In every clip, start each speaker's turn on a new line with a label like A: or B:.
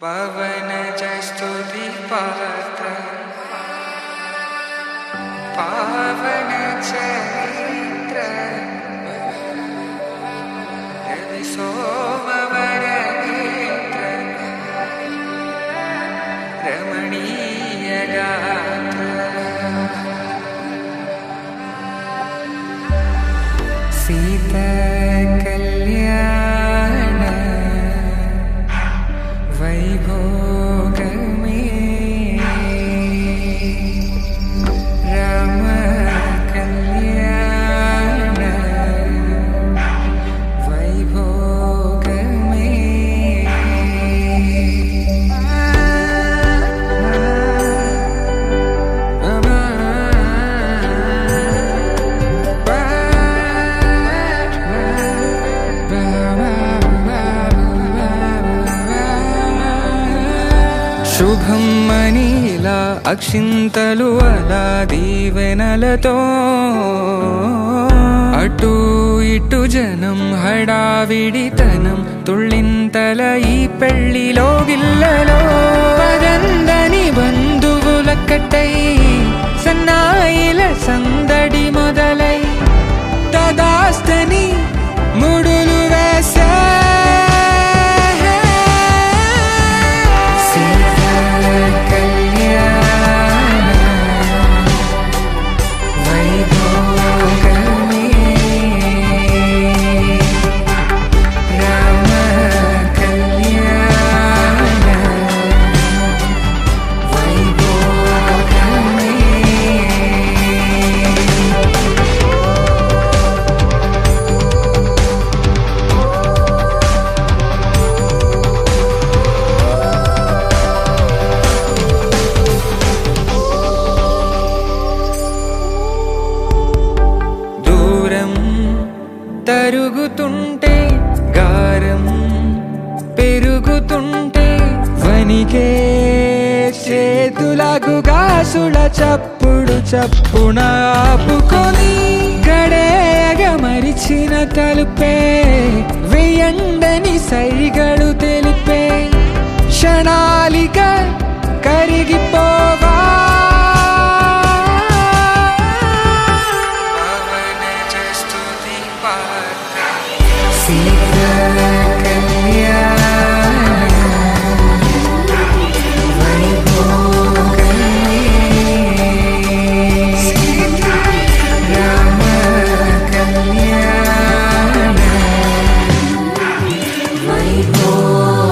A: पवनज स्तुति पात्र पावन चरित्र रवि सोमवर नेत्र रमणीय गात्र सीता कल्याण वैभोग में राम कल्याण वैभोग శుభం మనీలా అక్షింతలు అలా దీవెనలతో అటు ఇటు జనం హడావిడితనం తుళ్ళింతల ఈ పెళ్లిలో గిల్లలో పదందని బంధువులక్కటై సన్నాయిల సందడి మొదలై తదాస్తని ముడులు వేసే తరుగుతుంటే గారం పెరుగుతుంటే వనికే చేతులకు గాసుల చప్పుడు చప్పున ఆపుకొని గడేగ మరిచిన తలుపే వేయండని సైగడు తెలిపే క్షణాలిక కరిగిపోవా सीता कल्याण वैभोग राम कल्याण वैभोग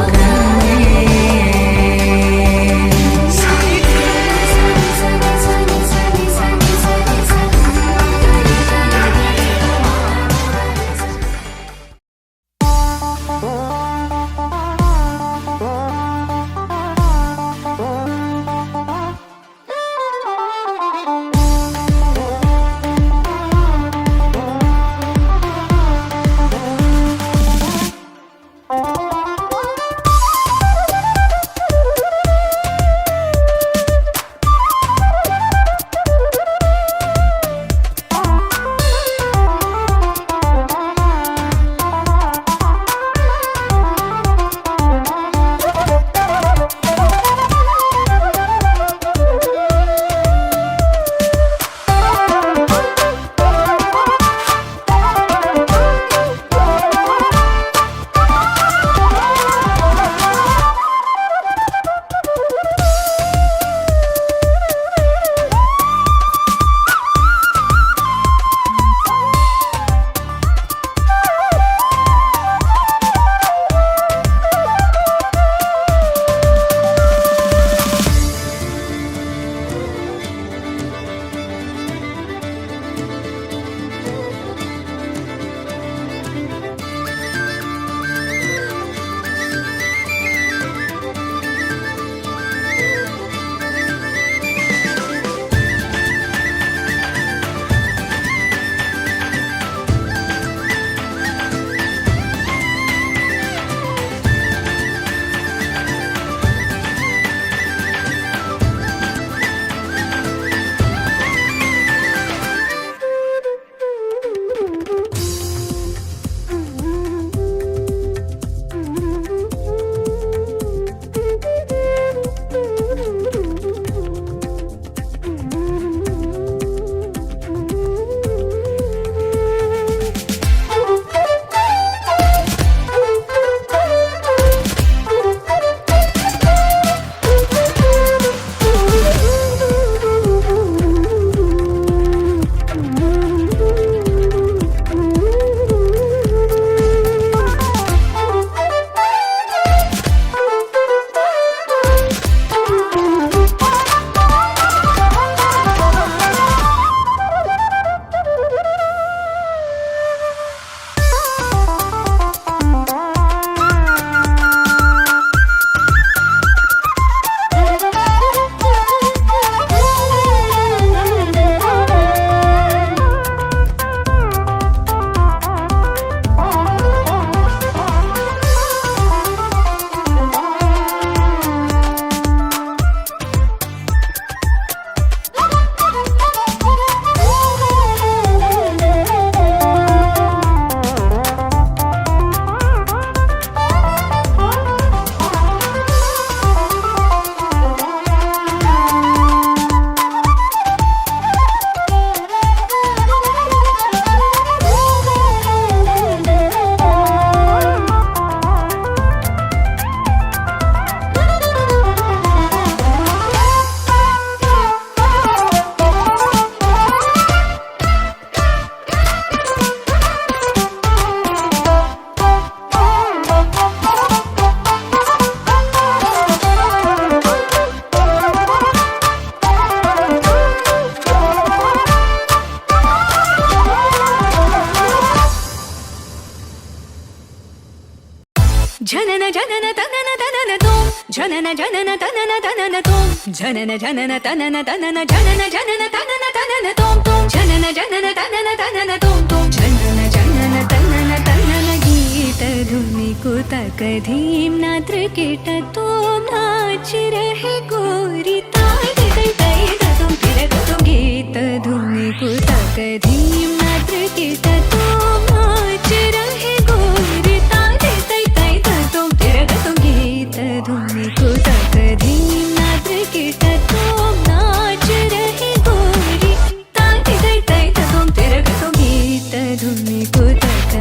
B: जनन जनन तनन तनन तोम जनन जनन तनन तनन जनन जनन तनन तनन तोम तोम जनन जनन तनन तनन तोम तोम जनन जनन तनन तनन गीत धुनि कुतक धीम नात्र कीट तोम नाच रहे गोरी ताई तै तै तुम फिर तुम गीत धुनि कुतक धीम नात्र कीट तोम नाच रहे गोरी ताई तै तै तुम फिर तुम गीत धुनि कुतक धीम नात्र कीट तोम नाच रहे गोरी ताई तै तै तुम फिर तुम गीत धुनि कुतक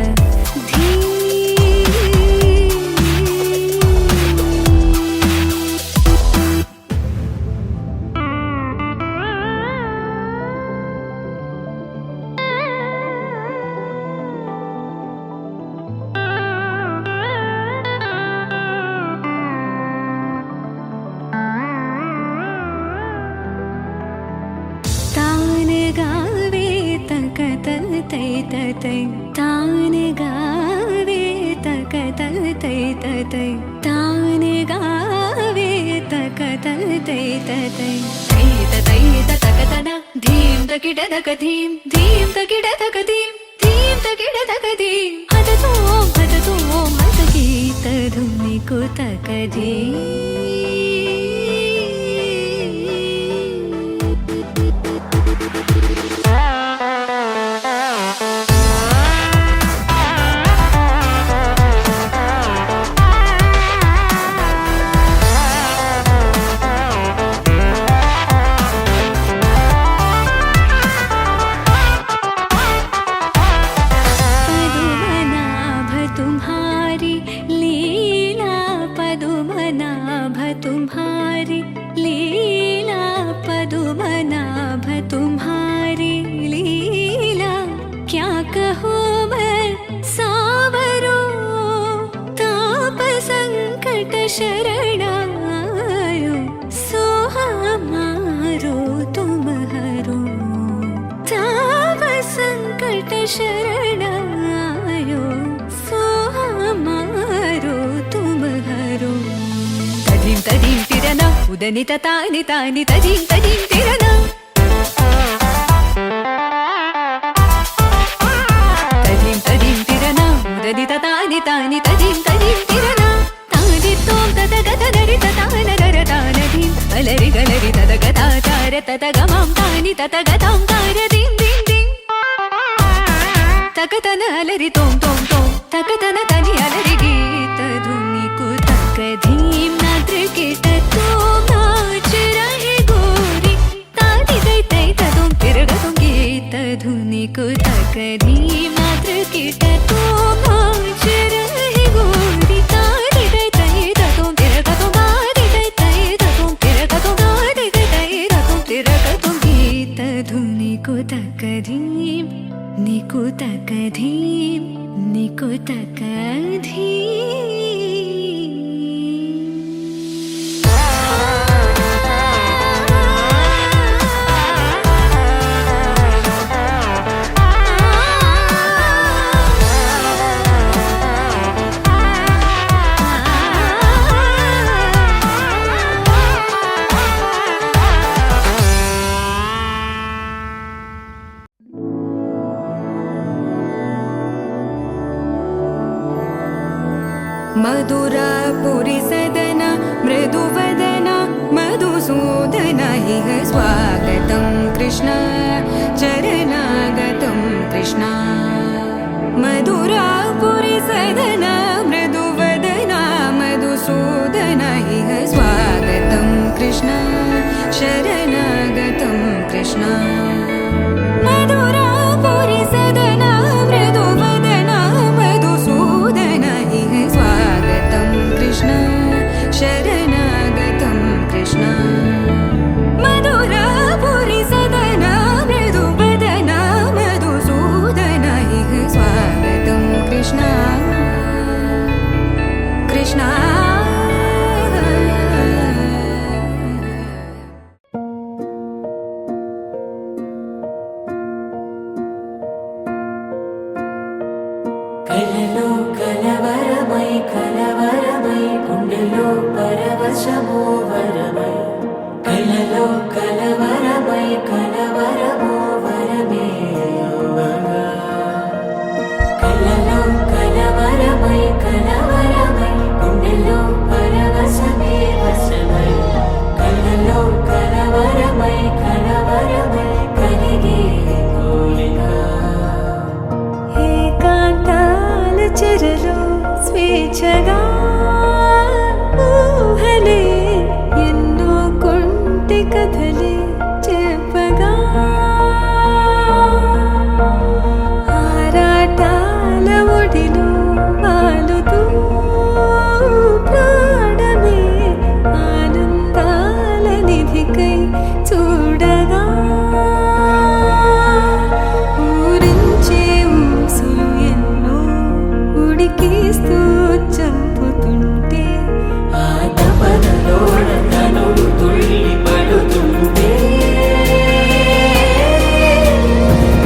B: धीम तान गावे तकतल तै तै तान गावे तकतल तै तै तान गावे तकतल तै तै तै तकतन धीम तकिड तक धीम धीम तकिड तक धीम धीम तकिड तक धीम हत तोम हत गीत धुनि कुतक धीम पदुमनाभ तुम्हारी लीला पदुमनाभ तुम्हारी लीला पदुमनाभ तुम्हारी लीला क्या कहूँ मैं सावरो ताप संकट शरणायो सो हमारो तुम हरो ताप संकट शरणायो सो हमारो तुम हरो तदीम तदीम तिरना उदनित तानि तानि तदीम तदीम तिरना तदीम तदीम तिरना उदनित तानि तानि तदीम तदीम तिरना तानि तोम तत गत दरि तान दर तान धीम अलरि गलरि तत गता तार तत गमां तानि तत गतां तार दीम दीम दीम तकतन अलरि तोम तोम तोम तकतन तनि अलरि गीत धुनि कुतक धीम नात्र कीट तोम नाच रहे गोरी तानि तै तै तुम फिर तुम गीत धुनि कुतक धीम नात्र कीट तोम नाच रहे गोरी तानि तै तै तुम फिर तुम तानि तै तै तुम फिर तुम तानि तै तै तुम फिर तुम गीत धुनि कुतक धीम निकुतक धीम निकुतक धीम
A: मधुरापुरी सदन मृदुवदन मधुसूदन इह स्वागतं कृष्ण चरणागतं कृष्ण मधुरापुरी सदन मृदुवदन मधुसूदन इह स्वागतं कृष्ण शरणागतं कृष्ण मधुरापुरी सदन मृदुवदन मधुसूदन इह स्वागतं कृष्ण शरणागतं कृष्ण मधुरापुरी सदन मृदुवदन मधुसूदन इह स्वागतं कृष्ण कृष्ण
C: వరమై కలలో కలవరమై కలవరమో వరమే యువగా కలలో కలవరమై కలవరమై గుండెలో పరవశమే వశమై కలలో కలవరమై కలవరమై కలిగే కోరిక
B: ఏకాంతాల చెరలో స్వేచ్ఛగా ఊహలే ఎన్నో కొంటి కథలే చెప్పగా ఆరాటాల ఒడిలో వాలుతూ ప్రాణమే ఆనందాల నిధికై చూడగా ఊరించే ఊసులు ఎన్నో ఉడికిస్తూ చంపుతుంటే
C: ఆ తపనలోన తనువు తుళ్ళి పడుతుంటే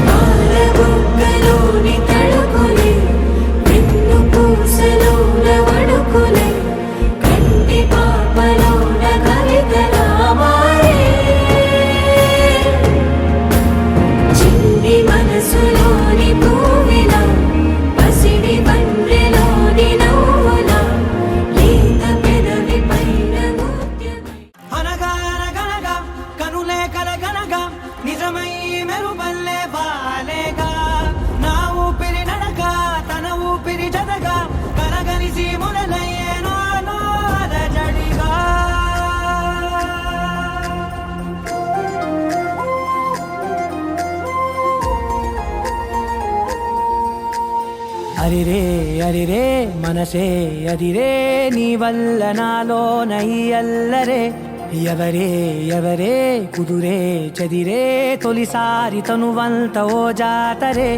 C: పాలబుగ్గలోని తడుకులే వెన్ను పూసలోన వడుకులే కంటి పాపలోన కవితలా మారే చిన్ని మనసులోని పూవిలా పసిడి బండ్రెలోని నవ్వులా లేత పెదవి పైన ముత్యమై
D: అనగా అనగనగా కనులే కలగనగా నిజమై మెరుపల్లే బాలేగా నా ఊపిరి నడక తన ఊపిరి జదగా కలగలిసి మొదలయ్యేనో జడిగా అరిరే అరిరే మనసే అదిరే నీ వల్ల నాలో నయ్యల్లరే ఎవరే ఎవరే కుదురే చెదిరే తొలిసారి తనువంత ఓ జాతరే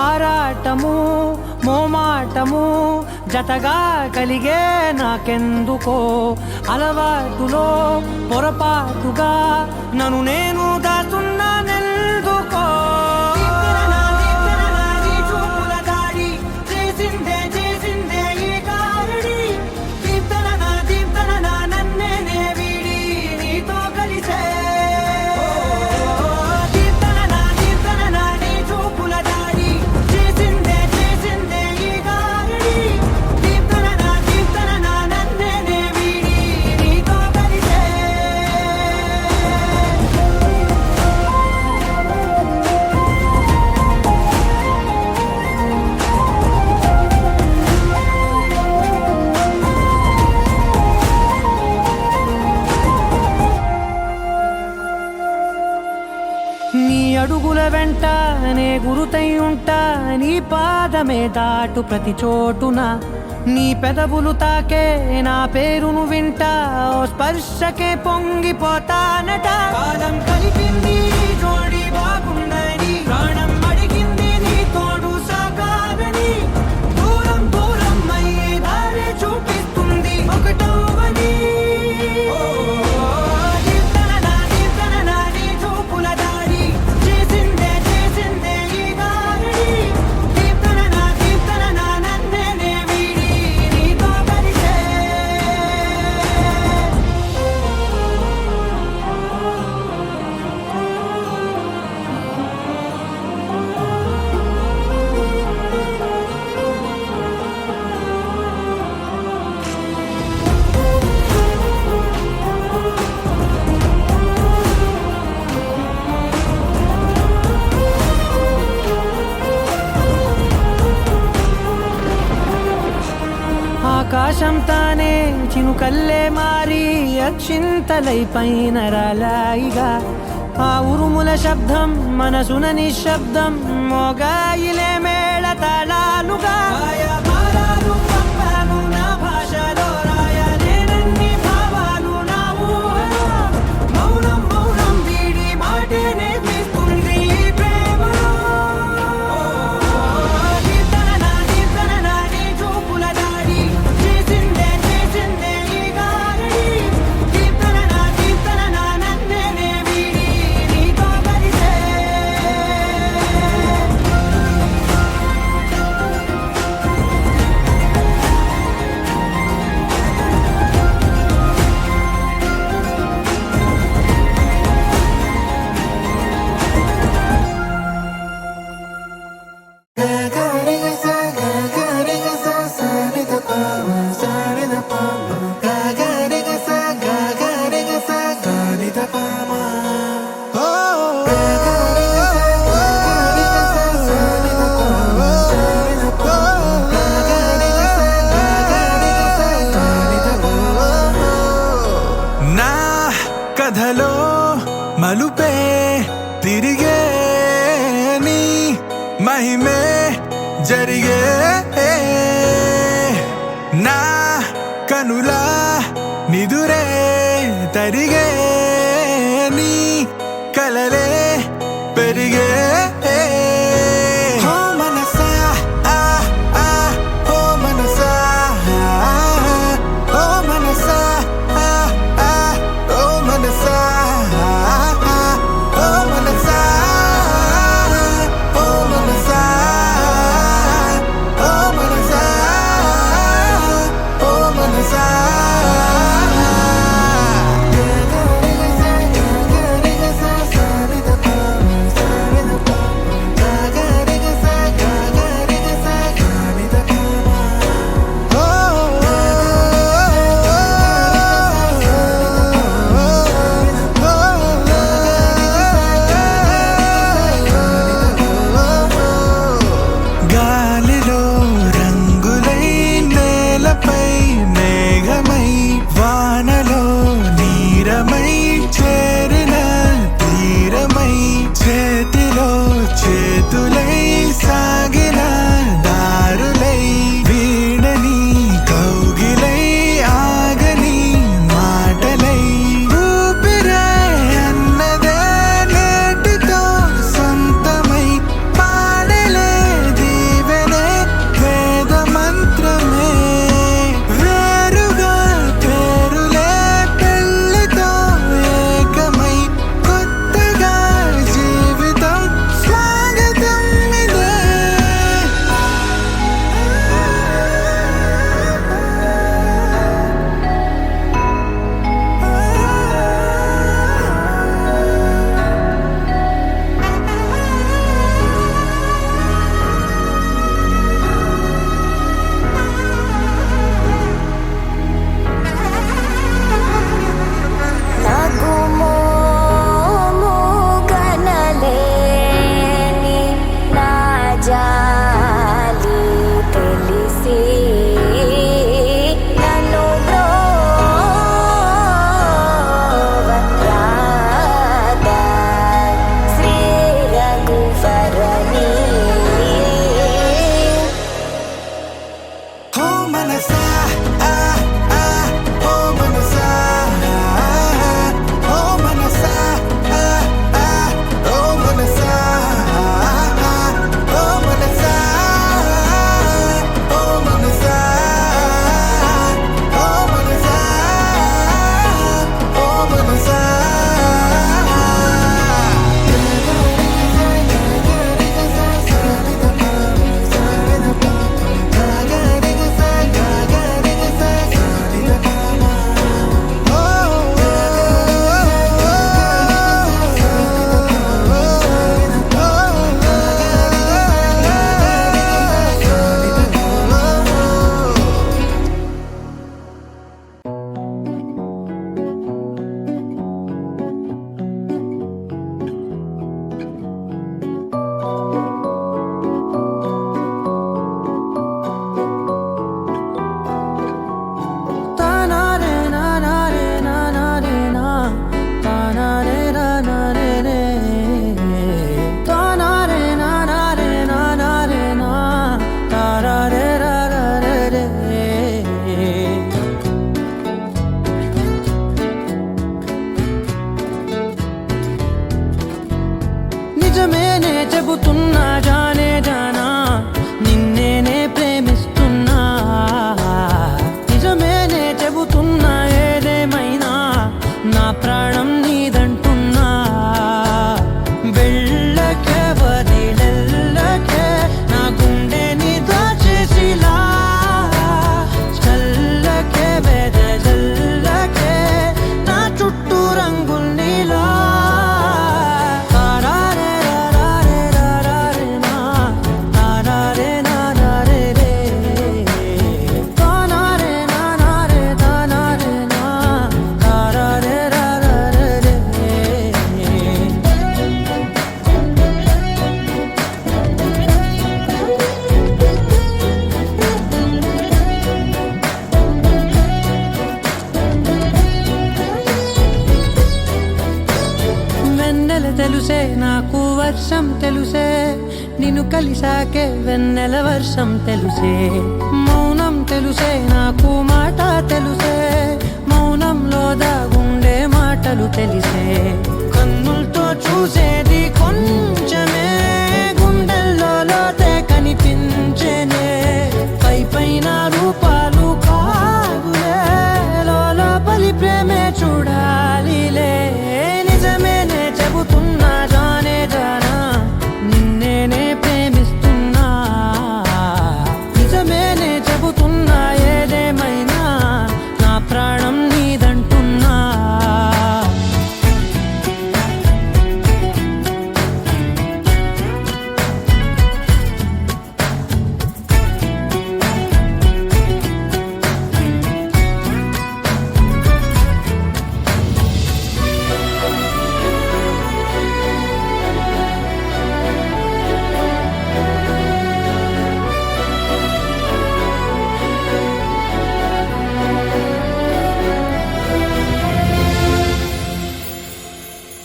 D: ఆరాటము మోమాటము జతగా కలిగే నాకెందుకో అలవాటులో పొరపాటుగా నన్ను నేను దాచున్నానెందుకో నీ అడుగుల వెంట నే గురుతై ఉంటా నీ పాదమే దాటు ప్రతి చోటున నీ పెదవులు తాకే నా పేరును వింటా ఓ స్పర్శకే పొంగిపోతానట కాలం కలిపింది జోడి బాగుందని ప్రాణం అడిగింది నీ తోడు సాగాలని దూరం దూరం అయ్యే దారి చూపిస్తుంది ఒకటవని ఆకాశం తానే చినుకల్లే మారి అక్షింతలై పైన రాలాయిగా ఆ ఉరుముల శబ్దం మనసున నిశ్శబ్దం మోగాయిలే మేళ తాళాలుగా నా భాషలో రాయలేనన్ని భావాలు నా ఊహలో మౌనం మౌనం వీడి మాటే నేర్పిస్తుంది ప్రేమలో
E: కథలో మలుపే తిరిగే నీ మహిమే జరిగే నా కనులా నిదురే తరిగే నీ కలలే పెరిగే
D: తెలుసే నాకు వర్షం తెలుసే నిన్ను కలిసాకే వెన్నెల వర్షం తెలుసే మౌనం తెలుసే నాకు మాట తెలుసే మౌనంలో దాగుండే మాటలు తెలిసే కన్నులతో చూసేది కొంచెమే గుండెల్లో లోతే కనిపించేనే పై పైన రూపాలు కాదులే లోపలి ప్రేమే చూడాలిలే నిజమేనే చెబుతున్నా జానే జానా నిన్నేనే ప్రేమిస్తున్నా నిజమేనే చెబుతున్నా ఏదేమైనా నా ప్రాణం నీదంటున్నా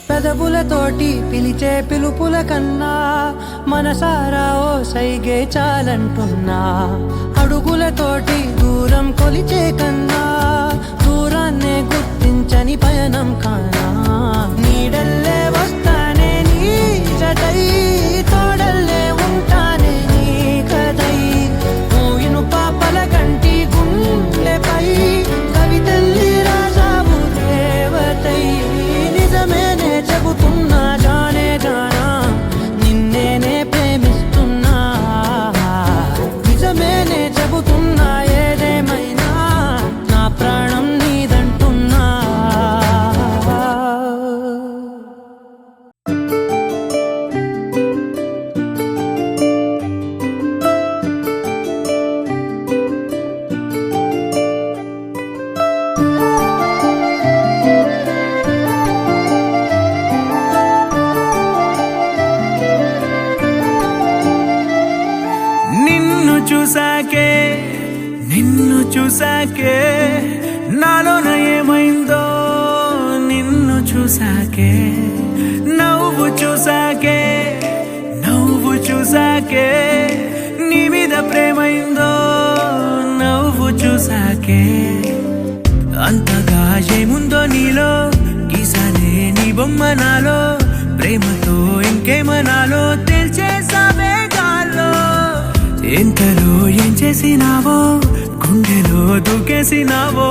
D: పెదవులతోటి పిలిచే పిలుపుల కన్నా మనసారా ఓ సైగే చాలంటున్నా అడుగులతోటి దూరం కొలిచే కన్నా దూరాన్నే గుర్తించని పయనం కానా నీడల్లే వస్తానే నీ జతై తోడల్లే ఉంటానే నీ కదై మోయిను పాపల కంటి గుండెపై కవితల్లి రాజావు దేవతై నిజమేనే చెబుతున్నా జానే జానా నిన్నేనే ప్రేమిస్తున్నా నిజమేనే చెబుతున్నా ఏదేమైనా నా ప్రాణం నీదంటున్నా
E: నిన్ను చూసాకే నాలోన ఏమైందో నిన్ను చూసాకే నువ్వు చూసాకే నీ మీద ప్రేమైందో నువ్వు చూసాకే అంతగా ఏముందో నీలో గీసానే నీ బొమ్మ నాలో ప్రేమతో ఇంకేమనాలో తెలిచేసావే గాల్లో ఎంతలో ఏం చేసినావో గుండెలో దూకేసినావో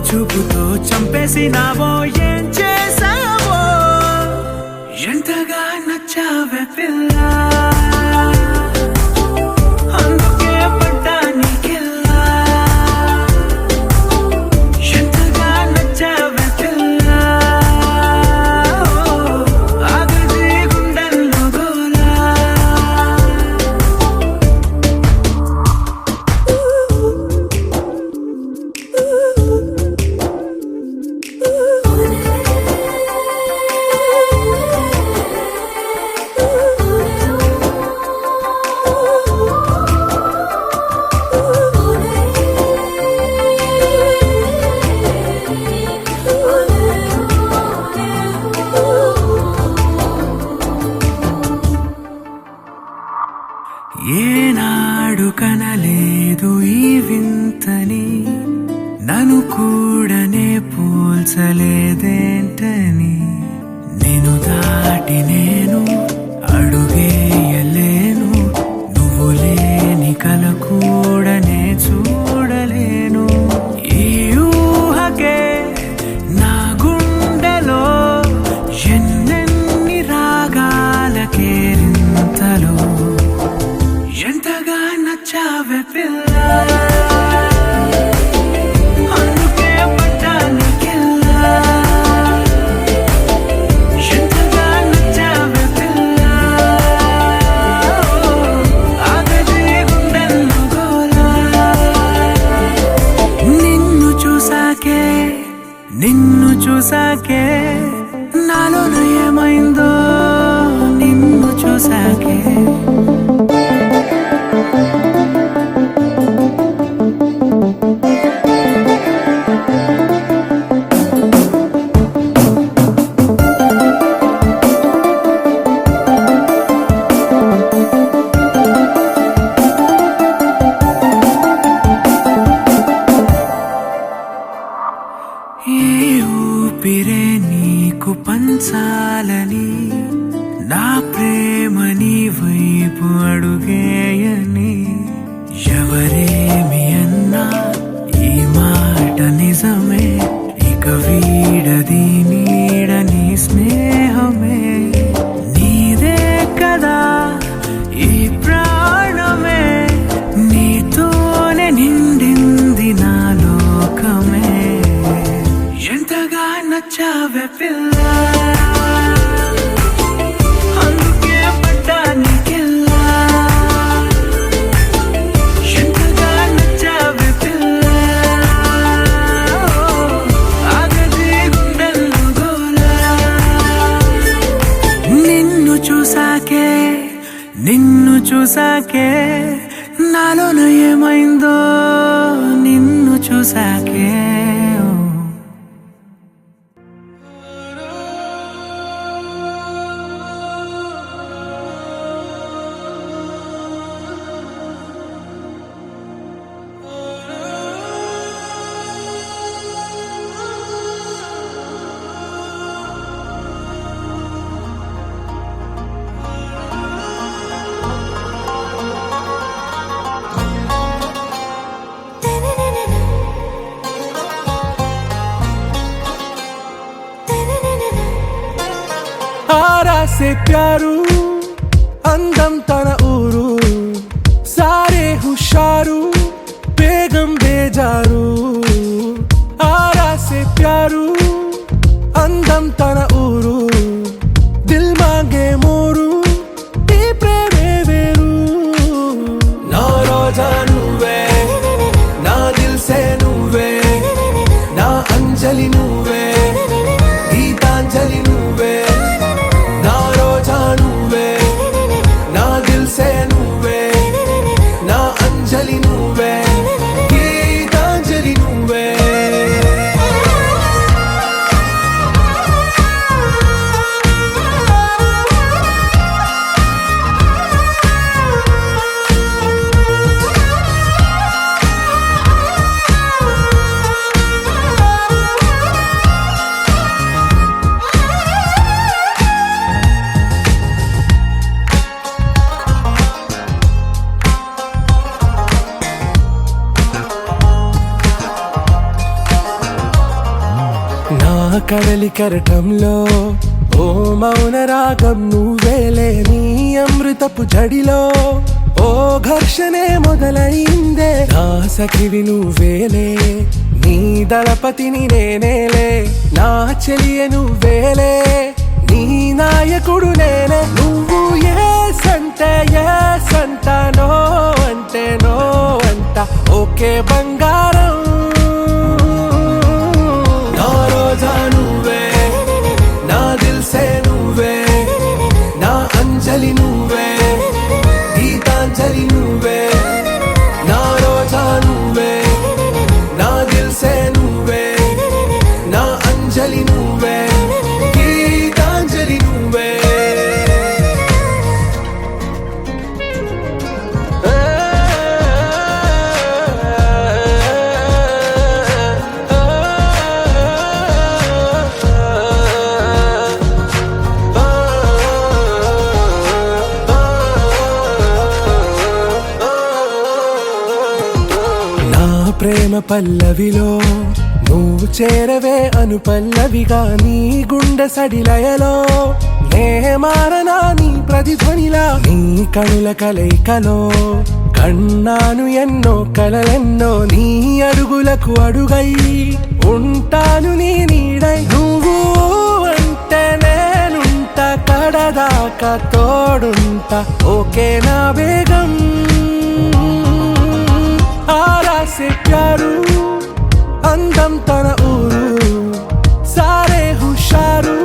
E: చూపుతో చంపేసినావో ఏం చేసావో ఎంతగా నచ్చావే పిల్ల అందుకే పడ్డా నీకెల్లా ఎంతగా నచ్చావే పిల్ల ఆగది గుండెల్లో గోలా ఏనాడు కనలేదు ఈ వింతని నన్ను కూడనే పోల్చలేదేంటని నేను దాటి నేను అడుగేయలేను నువ్వు లేని కల కూడనే చూడలేను ఈ ఊహకే నా గుండెలో ఎన్నెన్ని రాగాలకేరింతలో ఎంతగా నచ్చావే పిల్ల అందుకే పడ్డా నీకెల్లా ఎంతగా నచ్చావే పిల్ల ఆగది గుండెల్లో గోలా నిన్ను చూసాకే నాలోన ఏమైందో నిన్ను చూసాకే ఊపిరే నీకు పంచాలని నా ప్రేమ నీ వైపు అడుగేయని ఎవరేమి అన్నా ఈ మాట నిజమే ఇక వీడది నీడని స్నేహమే నీదే కదా ఈ ప్రాణమే నీతోనే నిండింది నా లోకమే ఎంతగా నచ్చావే పిల్ల అందుకే పడ్డా నీకెల్లా ఎంతగా నచ్చావే పిల్ల ఆగది గుండెల్లో గోలా నిన్ను చూసాకే నాలోన ఏమైందో నిన్ను చూసాకే
F: आरा से प्यारू అందం తన ఊరు సారే హుషారు బేగం బేజారు ఆరా से प्यारू అందం తన ఊరు దిల్ మాంగే మోరు ఈ ప్రేమే వేరు నా రోజా నువ్వే నా దిల్ సే నువ్వే నా అంజలి నువ్వే గీతాంజలి నువ్వే నా రోజా నువ్వే నా దిల్ సే నువ్వే నా అంజలి నువ్వే గీతాంజలి నువ్వే నా కడలి కరటంలో ఓ మౌన రాగం నువ్వేలే నీ అమృతపు జడిలో ఓ ఘర్షణే మొదలైందే నా సఖివి నువ్వేలే నీ దళపతిని నేనేలే నా చెలియ నువ్వేలే నీ నాయకుడు నేనే నువ్వు ఏ సంట నో అంటే నో అంట ఓకే బంగారం నా రోజా నువ్వే నా దిల్ సే నువ్వే నా అంజలి నువ్వే గీతాంజలి నువ్వే నా రోజా నువ్వే నా దిల్ సే నువ్వే నా అంజలి నువ్వే గీతాంజలి నువ్వే ప్రేమ పల్లవిలో నువ్వు చేరవే అను పల్లవిగా నీ గుండె సడిలయలో నే మారనా నీ ప్రతిధ్వనిలా నీ కనుల కలయికలో కన్నాను ఎన్నో కలలెన్నో నీ అడుగులకు అడుగై ఉంటాను నీ నీడై నువ్వు అంటే నేనుంట కడదాకా తోడుంటా ఓకే నా బేగం आरा से प्यारू అందం తన ఊరు సారే హుషారు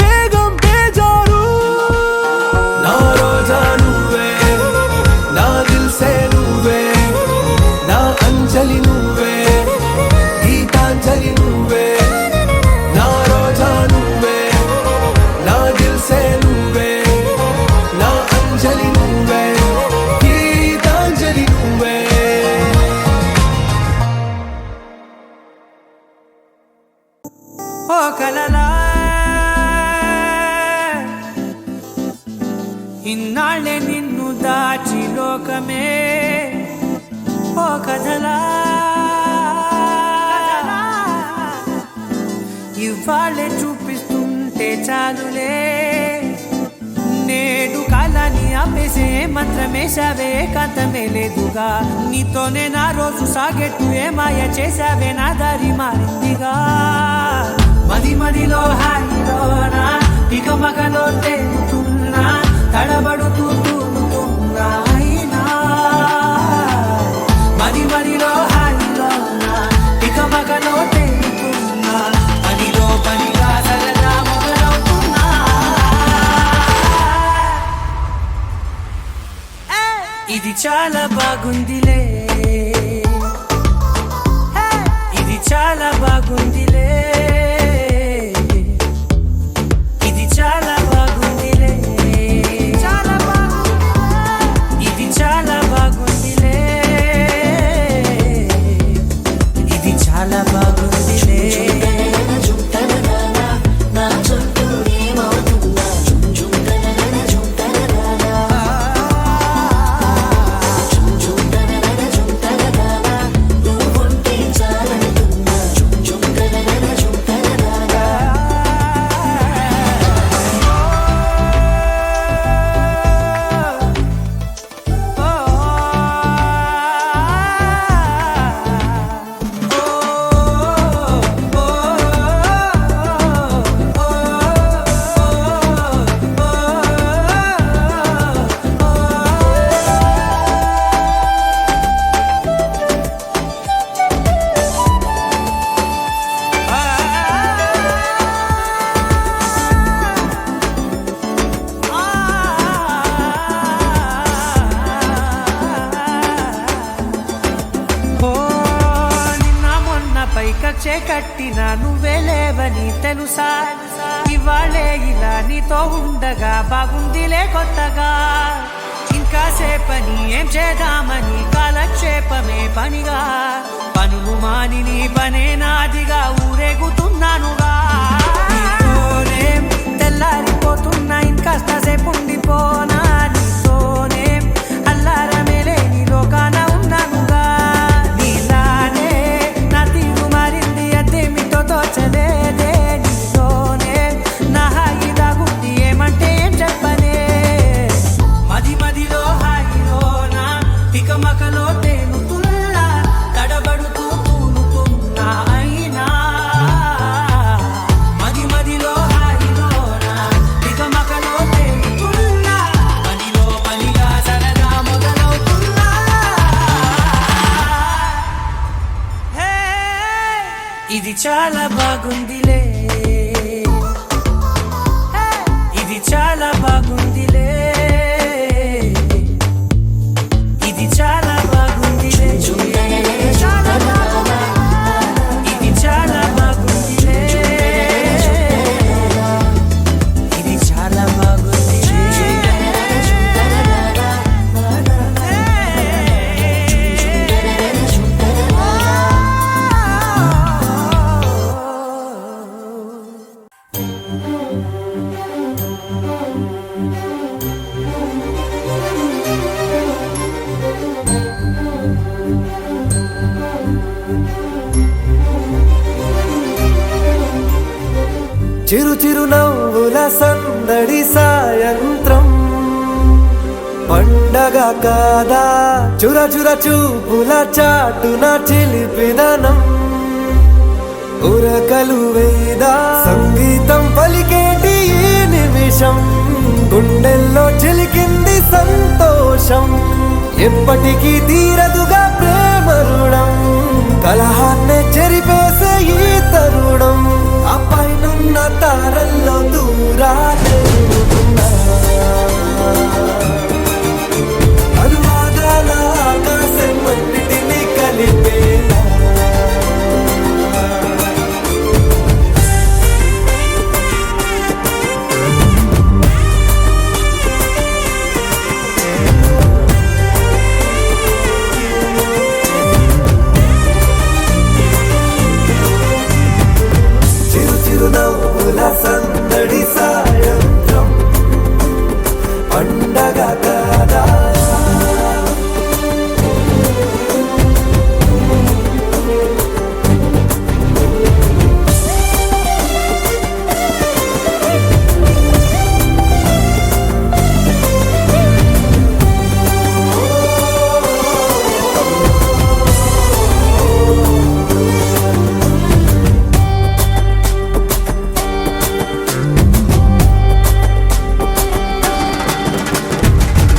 F: బేగం బేజారు నా రోజా నువ్వే నా దిల్ సే నువ్వే నా అంజలి నువ్వే గీతాంజలి నువ్వే నా రోజా నువ్వే నా దిల్ సే నువ్వే నా అంజలి నువ్వే గీతాంజలి నువ్వే
D: కలలా ఇన్నాళ్ళే నిన్ను దాచి లోకమే ఓ కథలా ఇవాళ్ళే చూపిస్తుంటే చాలులే నేడు కాలాన్ని ఆపేసే మంత్రమేశావే కాంతమే లేదుగా నీతోనే నా రోజు సాగెట్టు ఏ మాయ చేశావే నా దారి మారిందిగా మది మదిలో హాయిలోనా ఇక మగలో తేలుతున్నా తడబడుతూ తూలుతున్నా అయినా మది మదిలో హాయిలోనా ఇక మగలో తేలుతున్నా పనిలో పనిగా సరదా మొదలవుతున్నా ఇది చాలా బాగుందిలే ఇది చాలా బాగుందిలే ఇది చాలా బాగుందిలే చాలా బాగుంది ఇది చాలా బాగుందిలే ఇది చాలా బాగుందిలే పైకచ్చే కట్టినా నువ్వే లేవని తెలుసా ఇవాళే ఇలా నీతో ఉండగా బాగుందిలే కొత్తగా ఇంకా సేపని ఏం చేద్దామని కాలక్షేపమే పనిగా పనులు మాని నీ పనే నాదిగా ఊరేగుతున్నానుగా నీతోనే తెల్లారిపోతున్నా ఇంకాస్త సేపు ఉండిపోనా నీతోనే అల్లారమే లేని లోకాన ఉన్నానుగా నీలానే నా తీరు మారింది అదేమిటో తోచలేదే నీతోనే నా హాయి దాగుంది ఏమంటే ఏం చెప్పనే మది మదిలో హాయిలోనా తికమకలో తేలుతున్నా తడబడుతూ తూలుతున్నా అయినా మది మదిలో హాయిలోనా తికమకలో తేలుతున్నా పనిలో పనిగా సరదా మొదలవుతున్నా హే ఇది చాలా బాగుందిలే ఇది చాలా బాగుందిలే ఇది చాలా బాగుందిలే చాలా బాగుంది ఇది చాలా బాగుందిలే ఇది చాలా బాగుందిలే
F: చిరు చిరు నవ్వుల సందడి సాయంత్రం పండగ కాదా చుర చుర చూపుల చాటున చిలిపిదనం ఉరకలు వేదా సంగీతం పలికేటి ఈ నిమిషం గుండెల్లో చిలికింది సంతోషం ఎప్పటికీ తీరదుగా ప్రేమ రుణం కలహాన్నే చెరిపేసే ఈ తరుణం ఆ పైనున్న తారల్లో దూరాలే అనువాదాల ఆకాశం అన్నిటినీ కలిపేలా నవ్వుల సందడి సాయంత్రం పండగ కాదా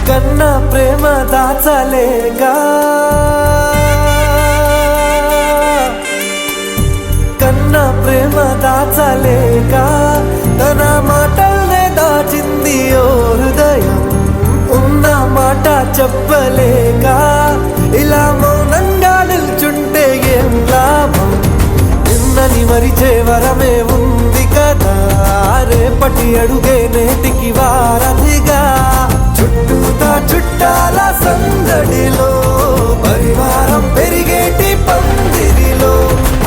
F: కన్నా ప్రేమ దాచలేక కన్నా ప్రేమ దాచలేక తన మాటల్నే దాచింది ఓ హృదయం ఉన్న మాట చెప్పలేక ఇలా మౌనంగా నిల్చుంటే ఏం లాభం నిన్నని మరిచే వరమే ఉంది కదా రేపటి అడుగే నేటికి వారధిగా చుట్టూతా చుట్టాల సందడిలో పరివారం పెరిగేటి పందిరిలో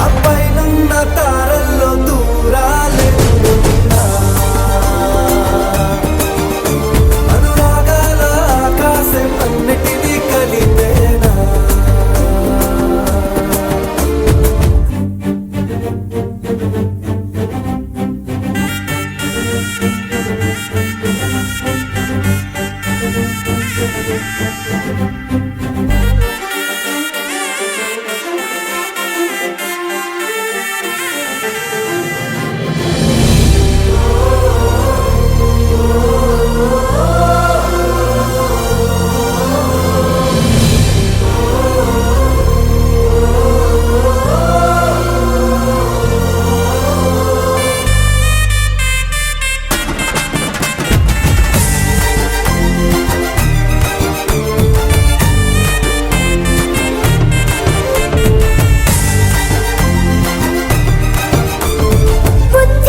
F: అప్పైనున్న తారల్లో దూరాలెన్నున్నా అనురాగాల ఆకాశం అన్నిటినీ కలిపేనా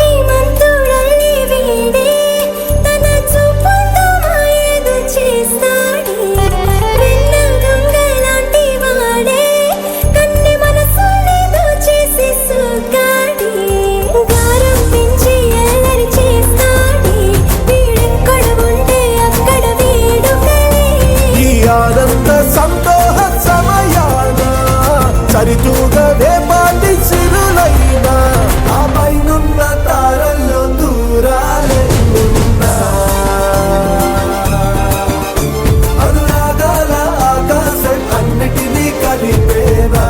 C: బుద్ధిమంతుడల్లి వీడే తన చూపుతో మాయేదో చేస్తాడే వెన్న దొంగలాంటి వాడే కన్నె మనసులేదో చేసి సోకాడే గారం పెంచి అల్లరి చేస్తాడే వీడెక్కడ ఉంటే అక్కడ వేడుకలే
F: ఈ ఆనంద సంతోష సమయాన సరితూగనే పాటి సిరులైనా ఆ పైనున్న తారల్లో దూరాలెన్నున్నా అనురాగాల ఆకాశం అన్నిటినీ కలిపేనా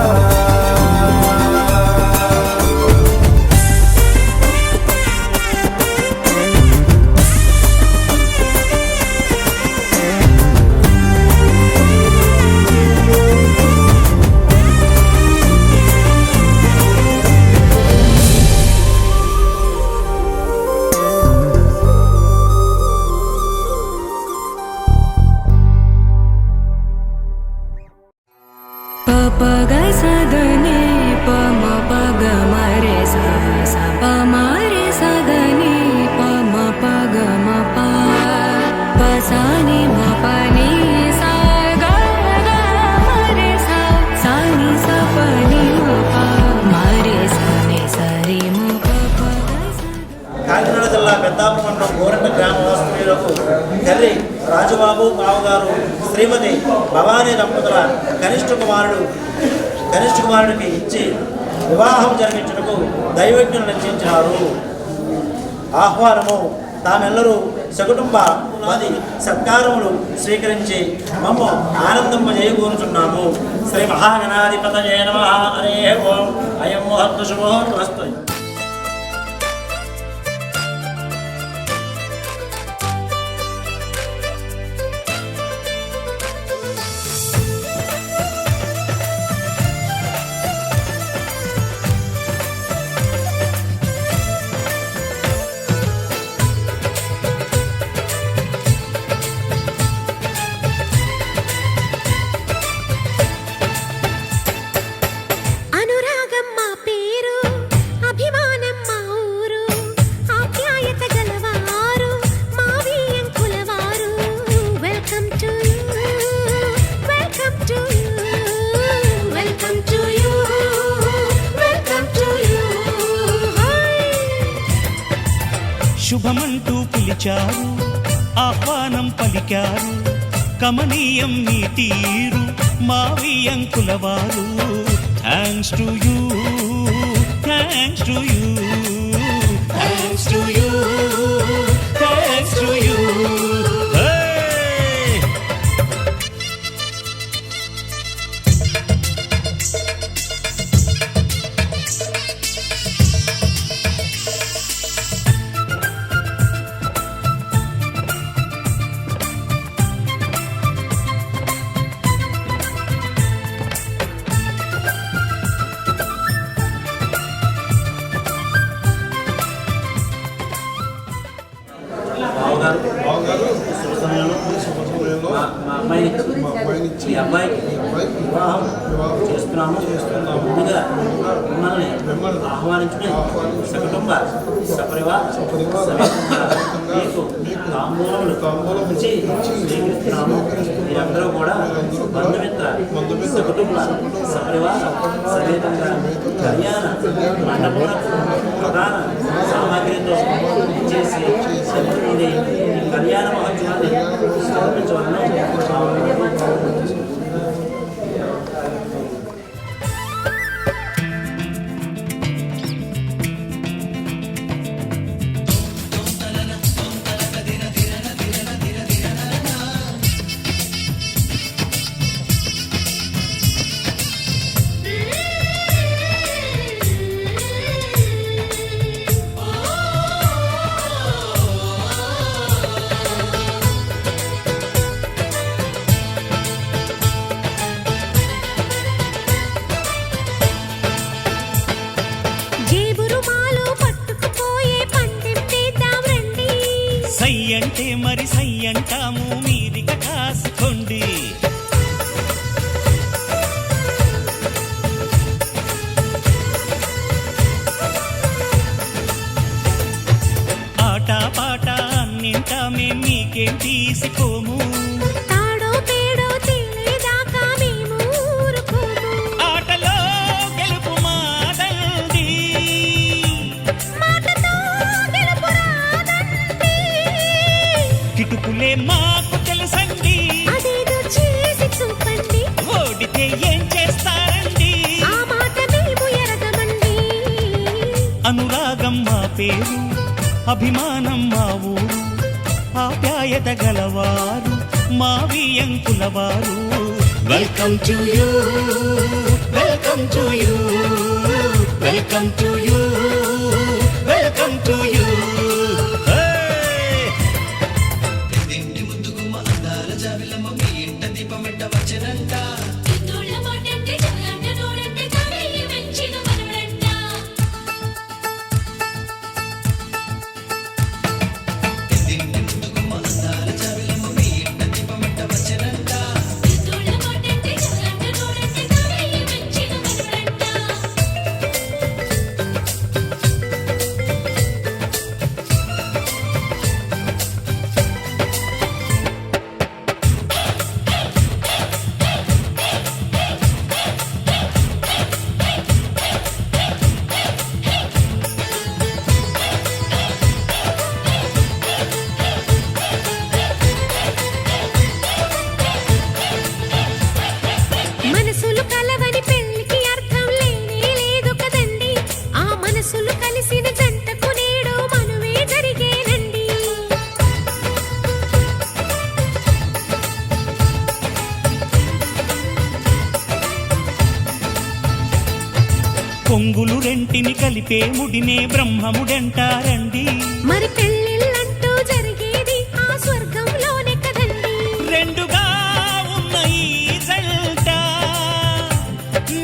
B: పగ సదని పమ పగ మరే స పమరే సదని పమ పగ మ పసాని మ పని సా గ మరే సా సాని స పని మ మరే సని సరి మ పగ
G: కాకినాడ జిల్లా పెద్దాపు మండలం గోరంట గ్రామవాసులకు కర్రి రాజుబాబు బావగారు శ్రీమతి భవానీ దంపతుల కనిష్ట కుమారుడికి ఇచ్చి వివాహం జరిగించుటకు దైవజ్ఞులు నిశ్చయించారు. ఆహ్వానము తామెల్లరూ సకుటుంబ వాది సత్కారములు స్వీకరించి మమ్మ ఆనందింపజేయకూరుచున్నాము. శ్రీ మహాగణాధిపతయే నమః. హరే ఓం. అయం ముహూర్త శుభోర్తమస్తు.
C: అనురాగం మా పేరు అభి
H: శుభమంటూ పిలిచారు, ఆహ్వానం పలికారు. కమనీయం నీ తీరు మా వియంకుల వారు. Thanks to you, thanks to you, thanks to you, thanks to you.
G: శుభ సమయంలో మా అమ్మాయినిచ్చి ఈ అబ్బాయికి వివాహం చేస్తున్నాము. ముందుగా మిమ్మల్ని ఆహ్వానించుకుని సకుటుంబ సపరివార సమేతంగా మీకు తాంబూలములు ఇచ్చి స్వీకరిస్తున్నాము. మీరందరూ కూడా బంధుమిత్ర సకుటుంబ సపరివార సమేతంగా కళ్యాణ మండపములకు ప్రధాన సామాగ్రితో చేసి నుండి కళ్యాణ మహోత్సవాన్ని స్థాపించవాలని సై అంటే మరి సై అంటాము, మీదిక కాసుకోండి. ఆట పాట అన్నింటా మేం మీకేం తీసుకోము. ఆటలో గెలుపు మాదండి, కిటుకులే మాకు తెలుసండి. ఓడితే ఏం చేస్తారండి? అనురాగం మా పేరు, అభిమానం మా ఊరు, ఆప్యాయత గలవారు మా వియంకుల వారు. Welcome to you, welcome to you, welcome to you, welcome to you. పొంగులు రెంటిని కలిపే ముడినే బ్రహ్మముడంటారండి.
C: మరి పెళ్ళిళ్ళంటూ జరిగేది ఆ స్వర్గంలోనే కదండి.
H: రెండుగా ఉన్న ఈ జంట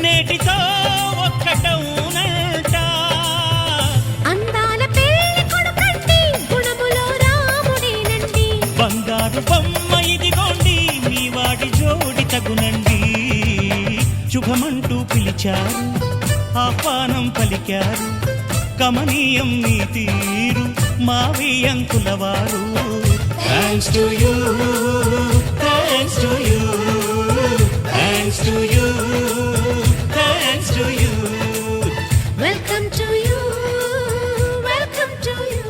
H: నేటితో ఒక్కటవునంట.
C: అందాల పెళ్లి కొడుకండి, గుణములో రాముడేనండి.
H: బంగారు బొమ్మ ఇదిగోండి, మీ వాడి జోడి తగునండి. శుభమంటూ పిలిచారు, ఆహ్వానం పలికారు. కమనీయం నీ తీరు మా వియంకుల వారు. Thanks to you, thanks to you, thanks to you, thanks to you.
C: Welcome to you, welcome to you.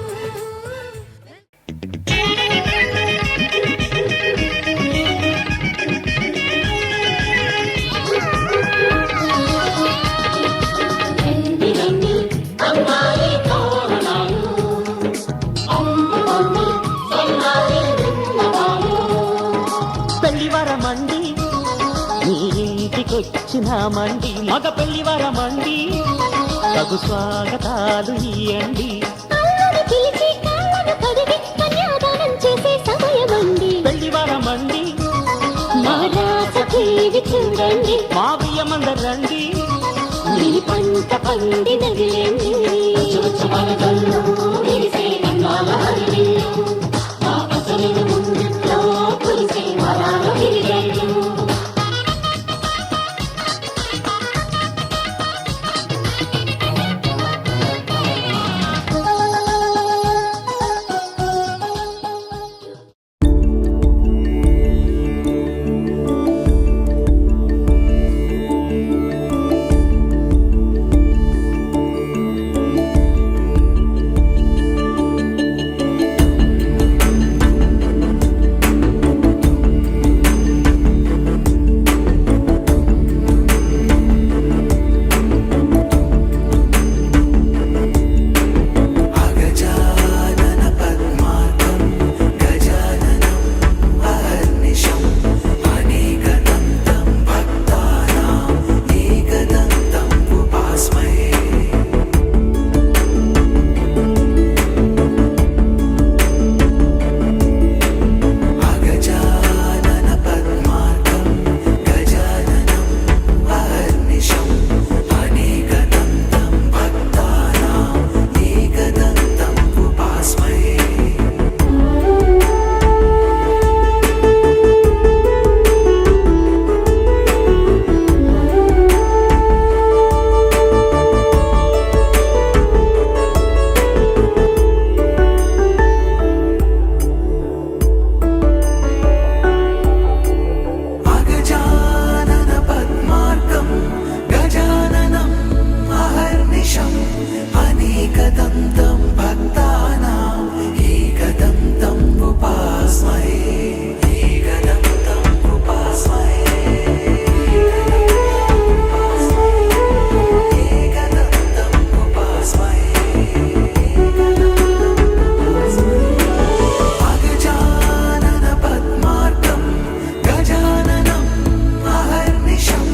H: వచ్చినామండి మగ పెళ్లి వరమండి తగు స్వాగతాలు ఇయ్యండి
C: అల్లుని పిలిచి కాళ్ళను కడిగి కన్యాదానం చేసే సమయమండి
H: పెళ్లి వరమండి
C: మా రాజ టీవీ చూడండి
H: మా బియ్యమందరండి
C: మీ పంట పండినదిలేండి
D: అగజానన పద్మార్కం గజాననం అహర్నిశం అనేకదంతం భక్తానాం ఏకదంతం ఉపాస్మహే అగజానన పద్మార్కం గజాననం అహర్నిశం అనేకదంతం భక్తానాం ఏకదంతం ఉపాస్మహే అగజానన పద్మార్కం గజాననం అహర్నిశం అనేకదంతం భక్తానాం ఏకదంతం ఉపాస్మహే ఏకదంతం ఉపాస్మహే ఏకదంతం ఉపాస్మహే అగజానన పద్మార్కం గజాననం అహర్నిశం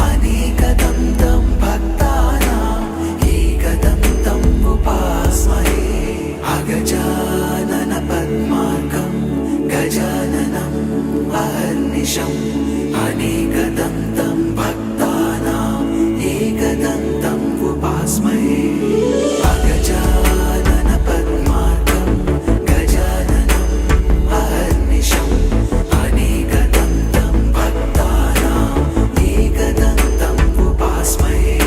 D: అనేకదంతం భక్తానాం ఏకదంతం ఉపాస్మహే అగజానన పద్మార్కం గజాననం అహర్నిశం అనేకదంతం భక్తానాం ఏకదంతం ఉపాస్మహే అగజానన పద్మార్కం గజాననం అహర్నిశం అనేకదంతం భక్తానాం ఏకదంతం ఉపాస్మహే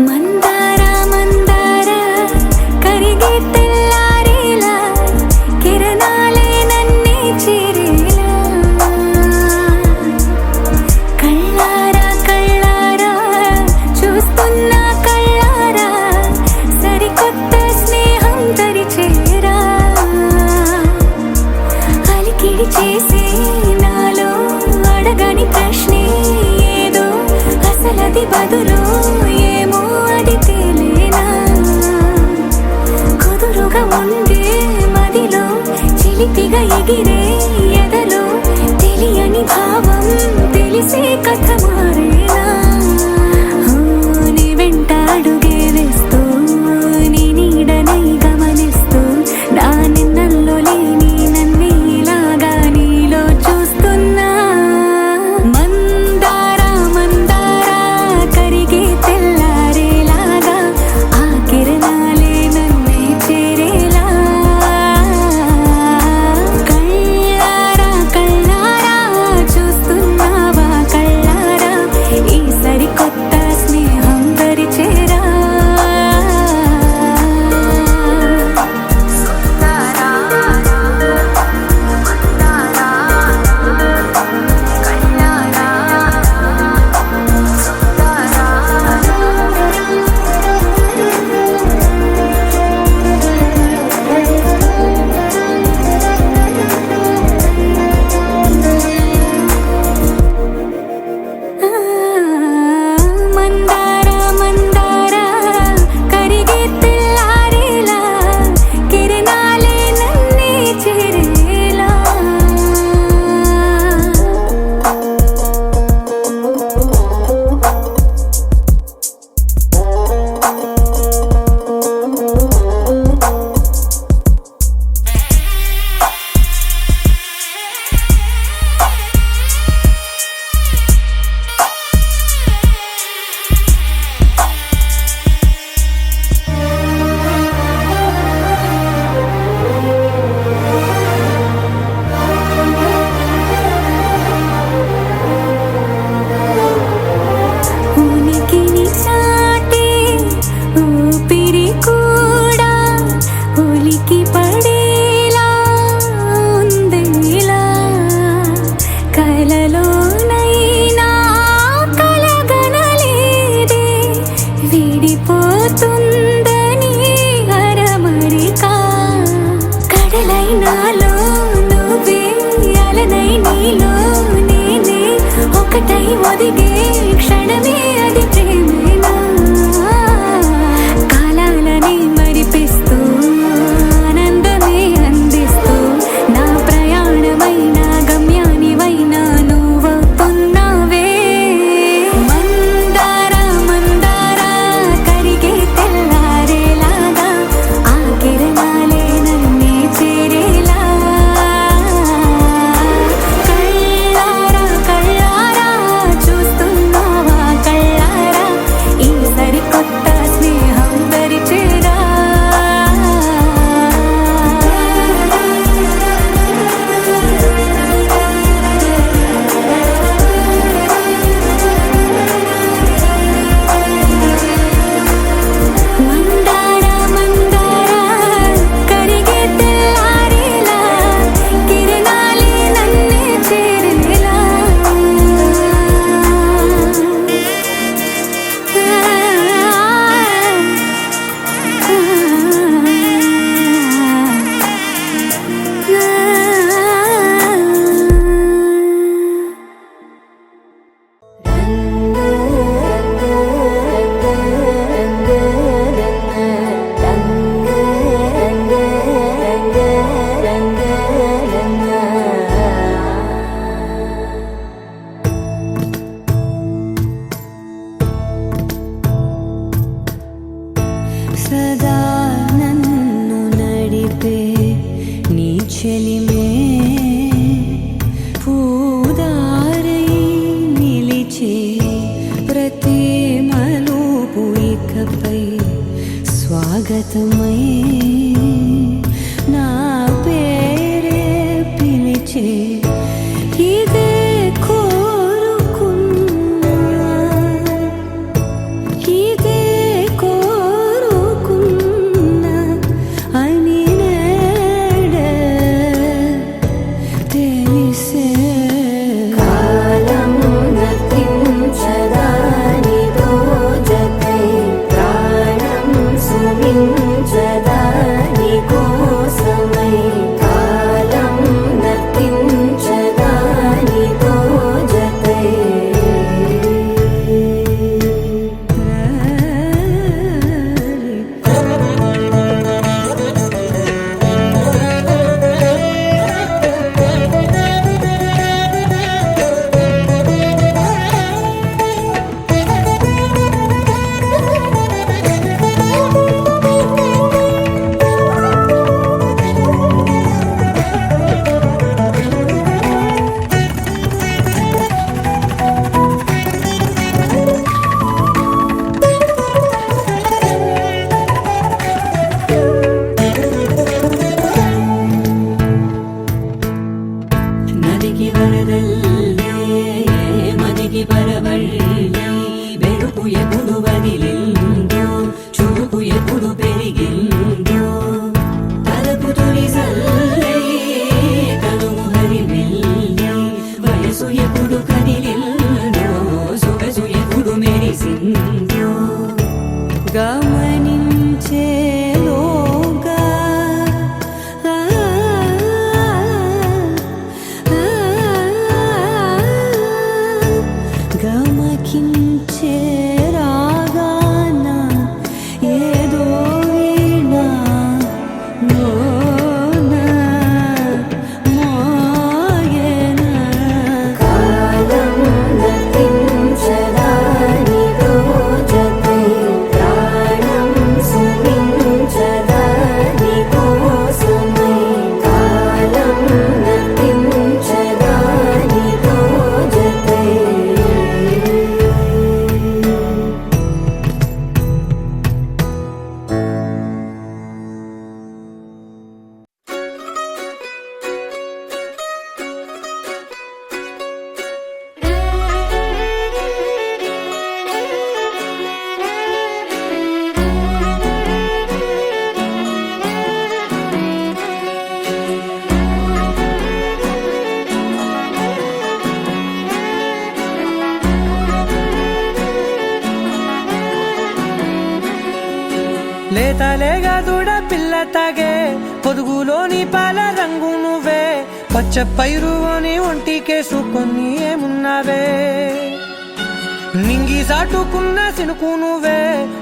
B: మందార మందార కరిగే తెల్లారేలా కిరణాలే నన్నే చేరేలా కళ్ళారా కళ్ళారా చూస్తున్నా కళ్ళారా సరికొత్త స్నేహం తరిచేరా అలికిడి చేసే నాలో అడగని ప్రశ్నే ఏదో అసలది బదులు ఏమో అది తేలేనా కుదురుగా ఉండే మదిలో చిలిపిగా ఎగిరే ఎదలో తెలియని భావం తెలిసే కథ మారేనా నీ వెంట అడుగే వేస్తూ నీ నీడనై గమనిస్తూ నా నిన్నల్లో లేని నన్నే ఇలాగా నీలో చూస్తున్నా మందార మందార కరిగే తెల్లారేలాగా ఆ కిరణాలే నన్నే చేరేలా కళ్ళారా కళ్ళారా చూస్తున్నావా కళ్ళారా ఈ సరికొత్త స్నేహం దరిచేరా మందార మందార కరిగే తెల్లారేలా కిరణాలే నన్నే చేరేలా ఉనికిని చాటే ఊపిరి కూడా ఉలికి పడేలా ఉందేలా కలలోనైనా కలగనలేదే విడిపోతుందని అరమరిక కడలైనాలో నువ్వే అలనై నీలో నేనే ఒకటై ఒదిగే క్షణమే అది ప్రేమేనా కాలాలని మరిపిస్తూ ఆనందమే అందిస్తూ నా ప్రయాణమైన గమ్యానివైనా నువ్వవుతున్నావే మందార మందార కరిగే తెల్లారేలాగా ఆ కిరణాలే నన్నే చేరేలా కళ్ళారా కళ్ళారా చూస్తున్నావా కళ్ళారా ఈ సరికొత్త స్నేహం దరిచేరా మందార మందార కరిగే తెల్లారేలా కిరణాలే నన్నే చేరేలా సదా నన్ను నడిపే నీ చెలిమే పూదారై నిలిచే ప్రతి మలుపు ఇకపై స్వాగతమై నా పేరే పిలిచే ఇదే కోరుకున్నా ఇదే కమిలిందో చూపు ఎప్పుడు పెరిగిందో తలపు తొలి సల్లై తనువు హరిమెల్లి వయసు ఎప్పుడు కదిలిందో సొగసు ఎప్పుడు మెరిసిందో గమనించేలోగా గమకించే రాగాన ఏదో వీణా మోన మోయన కాలం నతించదాని రోజతై ప్రాణం సుమించదాని కోసమై కాలం నతించదాని రోజతై
E: లేతలేగా దూడ పిల్ల తాగే పొదుగులోని పాల రంగు నువ్వే పచ్చ పైరుని ఒంటికేసుకొని ఏమున్నావే నింగి సాటుకున్న సినుకు నువ్వే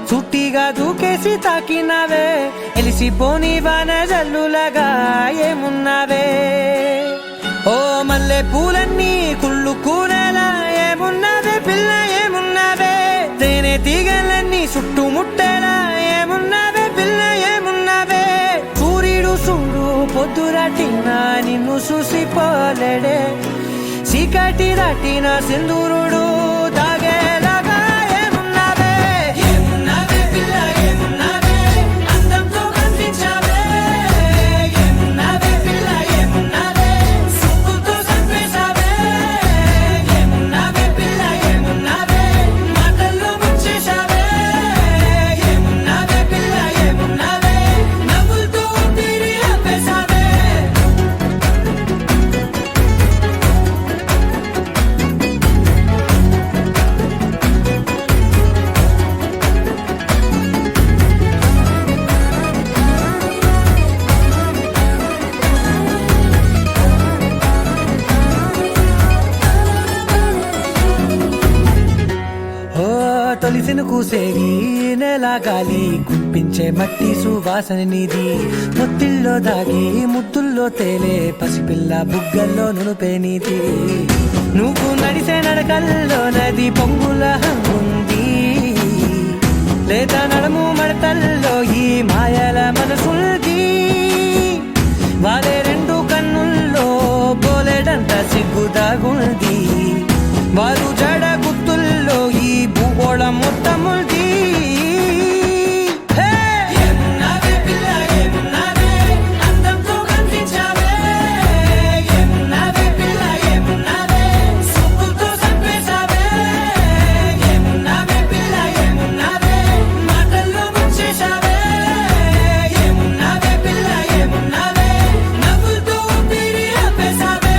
E: చుట్టిగా దూకేసి తాకినావే ఎలిసిపోని వాన జల్లులగా ఏమున్నావే ఓ మల్లె పూలన్నీ కుళ్ళు కూరలా ఏమున్నావే పిల్ల ఏమున్నావే తేనె తీగలన్నీ చుట్టుముట్టేలా ఏమున్నావే పిల్ల ఏమున్నావే సూర్యుడు చూడు పొద్దురాటిన నిన్ను చూసిపోలేడే చీకటి దాటిన సింధూరుడు తాగేలాగా ఏమున్నావే ఏమున్నావే పిల్ల ఏమున్నావే అందంతో కనిపించావే ఏమున్నావే పిల్ల ఏమున్నావే సుక్కుతో చంపేశావే ఏమున్నావే పిల్ల ఏమున్నావే మాటల్లో ముంచేశావే ఏమున్నావే పిల్ల ఏమున్నావే నవ్వులతో ఊపిరి ఆపేశావే తొలిసిన కూసేగి నెల గాలి గుప్పించే మట్టి సువాసన నిధి ముత్తిల్లో దాగి ముద్దుల్లో తేలే పసిపిల్ల బుగ్గల్లో నునుపే నీది నువ్వు నడిసే నడకల్లో నది పొంగుల హంగుంది లేదా నడము మడతల్లో ఈ మాయల మనసుంది వారే రెండు కన్నుల్లో బోలెడంత సిగ్గుదాగుంది వారు జడ గుత్తుల్లో ఈ భూగోళం మొత్తముంది ఏమున్నావే పిల్ల ఏమున్నావే అందంతో కనిపించావే ఏమున్నావే పిల్ల ఏమున్నావే సుక్కుతో చంపేశావే ఏమున్నావే పిల్ల ఏమున్నావే మాటల్లో ముంచేశావే ఏమున్నావే పిల్ల ఏమున్నావే నవ్వులతో ఊపిరి ఆపేశావే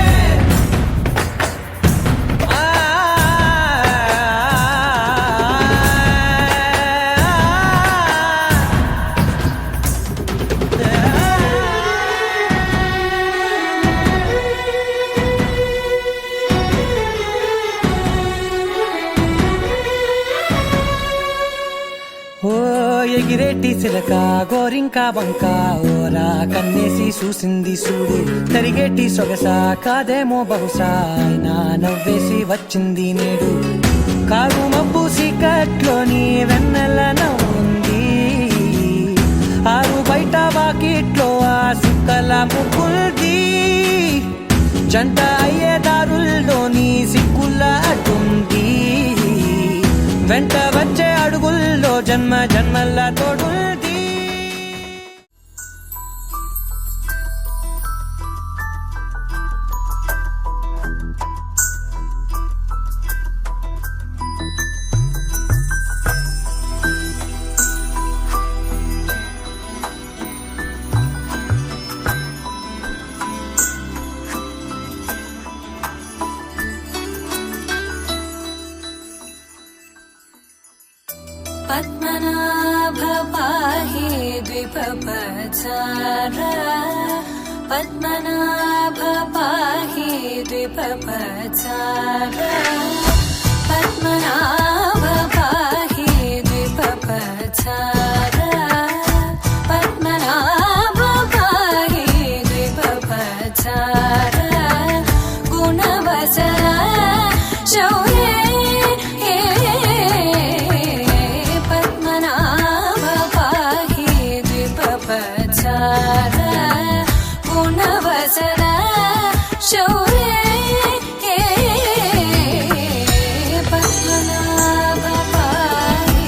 E: ఓ ఎగిరేటి సిలక గోరింక వంక ఓరా కన్నేసి చూసింది చూడు తరిగేటి సొగస కాదేమో బహుశా అయినా నవ్వేసి వచ్చింది నేడు కారు మబ్బు సీకట్లోని వెన్నెల నవ్వుంది ఆరు బయట వాకిట్లో ఆ సుక్కల ముగ్గుల్ది జంట అయ్యే దారుల్లోని సిక్కుల అడ్డుంది వెంట వచ్చే అడుగుల్లో జన్మ జన్మల తోడుంది
B: पद्मनाभ पाहि द्विपपचार पद्मनाभ पाहि द्विपपचार पद्मनाभ पाहि द्विपपचार पद्मनाभ पाहि द्विपपचार गुणवसर शौर्ये पद्मनाभ पाहि द्विपपचार गुणवसर शौर्ये पद्मनाभ पाहि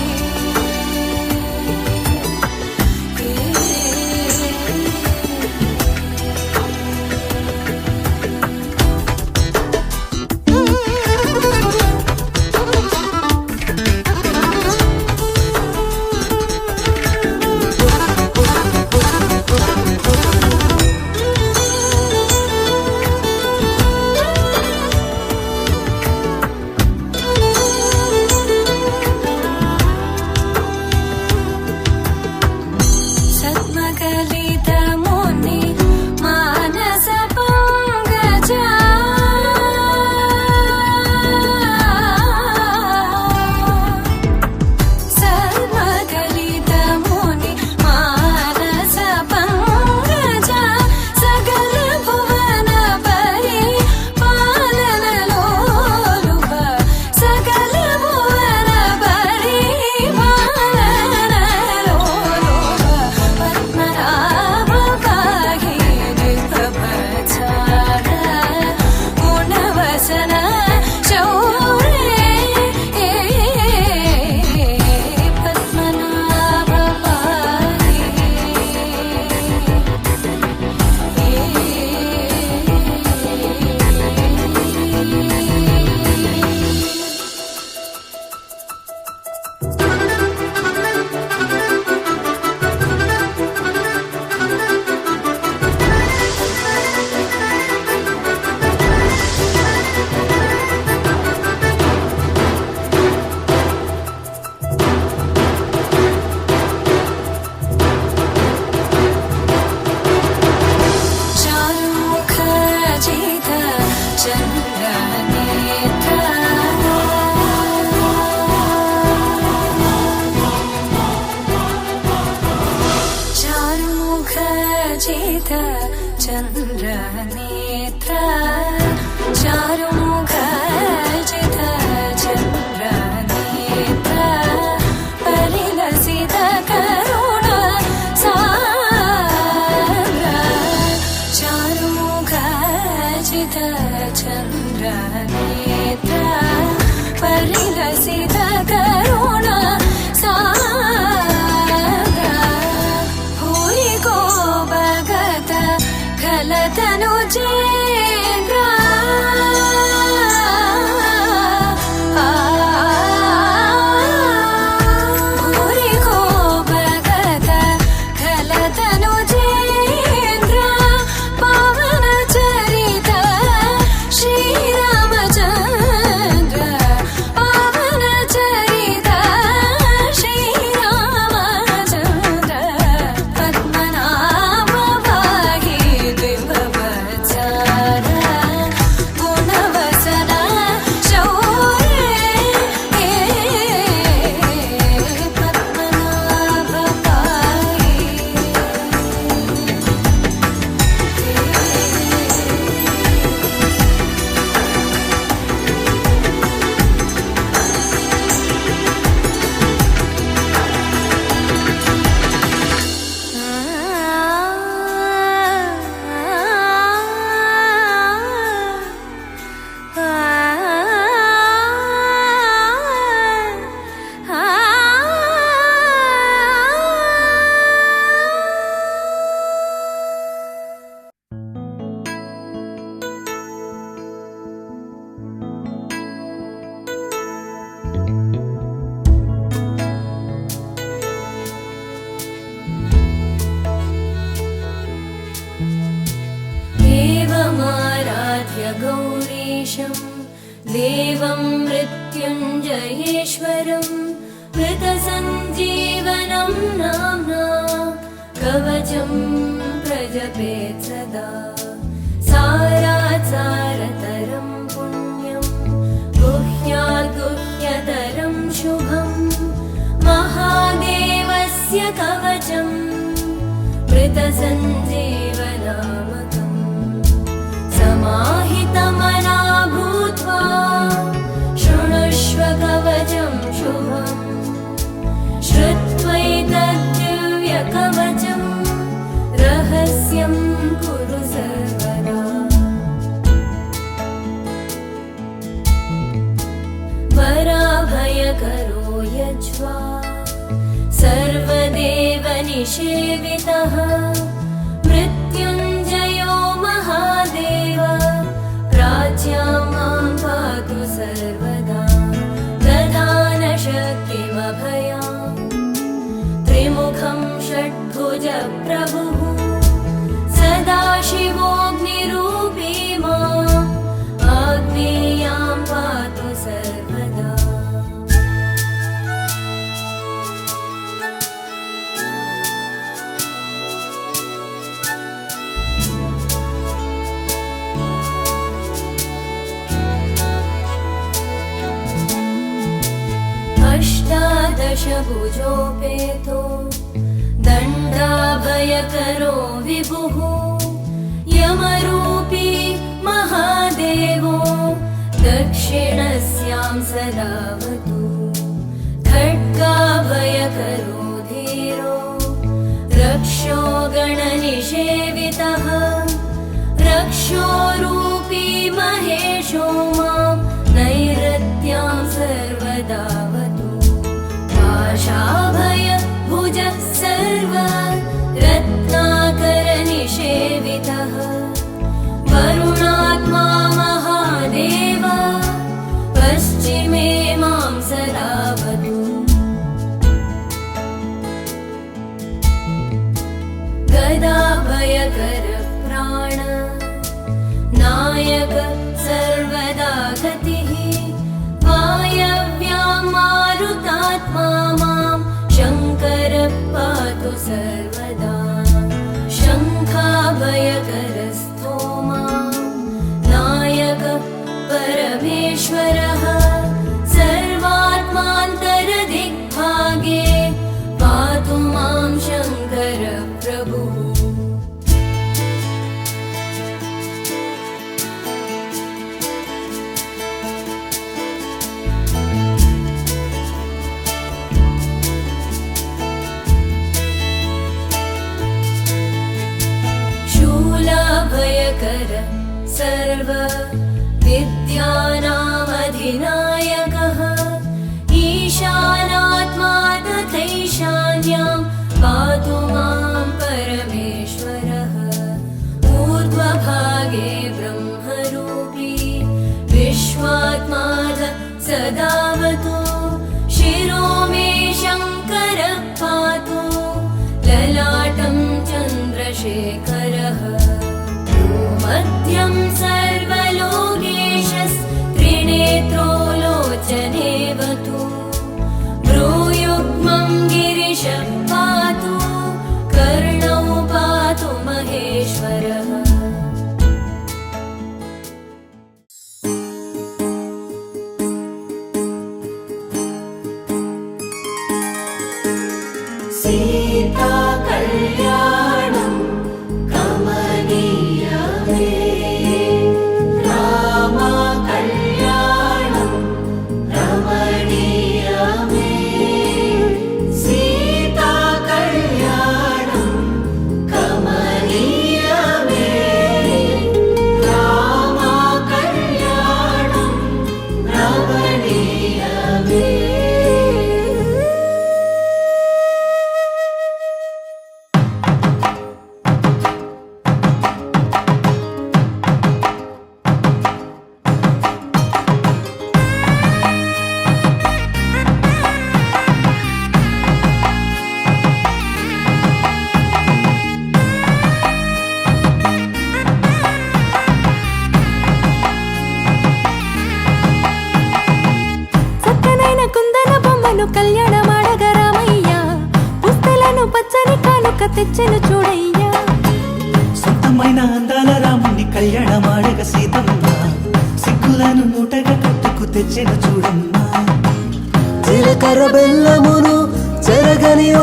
B: सद्मकलितमुनि मानस पंकजा सद्मकलितमुनि मानस पंकजा सकल भुवन परि पालन लोलुप सकल भुवन परि पालन लोलुप पद्मनाभ पाहि द्विपपचार गुणवसन शौर्ये पद्मनाभ पाहि चारुमुखजित चन्द्रनेत्र चारुमुखजित चन्द्रनेत्र चारुमुखजित चन्द्रनेत्र परिलसित करुण सागर चारुमुखजित चन्द्रनेत्र परिलसित करुण सागर भूरि को भगत खलतनु चेन्द्र भूरि को भगत खलतनु चेन्द्र पावन चरित श्रीरामचन्द्र पावन चरित श्रीरामचन्द्र पद्मनाभ पाहि द्विपपचार गुणवसन शौर्ये पद्मनाभ पाहि गौरीशं देवं मृत्युञ्जयेश्वरं मृतसञ्जीवनं कवचं प्रजपेत् सदा सारासारतरं पुण्यं गुह्याद्गुह्यतरं शुभं महादेवस्य कवचं मृतसञ्जीवनामकं समाहितमना भूत्वा शृणुष्व कवचं शुभम् श्रुत्वैतद्दिव्यकवचं रहस्यं कुरु सर्वदा वराभयकरो यज्वा सर्वदेवनिषेवितः मृत्युञ्जयो महादेव प्राच्यां मां पातु सर्वदा दधानशक्तिमभयां त्रिमुखं षड्भुजप्रभुः सदाशिवोऽग्निरूपी माम् आग्नेयां पातु सर्वदा अष्टादशभुजोपेतो दण्डाभयकरो विभुः यमरूपी महादेवो दक्षिणस्यां सदावतु खड्गाभयकरो धीरो रक्षो गणनिषेवितः रक्षोरूपी महेशो मां नैरत्यां सर्वदावतु पाशाभय भुजः सर्व रत्नाकरनिषेवितः वरुणात्मा महादेव पश्चिमे मां सदावतु गदाभयकर प्राण नायक सर्वदा गतिः वायव्यां मारुतात्मा मां शङ्कर पातु सर्वदा शङ्खाभयकरस्थो मां नायक परमेश्वरः सर्वात्मान्तरदिग्भागे पातु मां शङ्कर प्रभुः शूलाभयकर सर्व विद्यानामधिनायकः ईशानात्मा तथैशान्यां पातु मां परमेश्वरः ऊर्ध्वभागे ब्रह्मरूपी विश्वात्मा सदावतु शिरो मे शङ्करः पातु ललाटं चन्द्रशेखरः मध्यं सर्वलोकेशस्त्रिनेत्रो लोचनेवतु भ्रूयुग्मं गिरिशः पातु कर्णौ पातु महेश्वरः
C: सीता कल्याणं कमनीयमे राम कल्याणं रमणीयमे सीता कल्याणं कमनीयमे राम कल्याणं रमणीयमे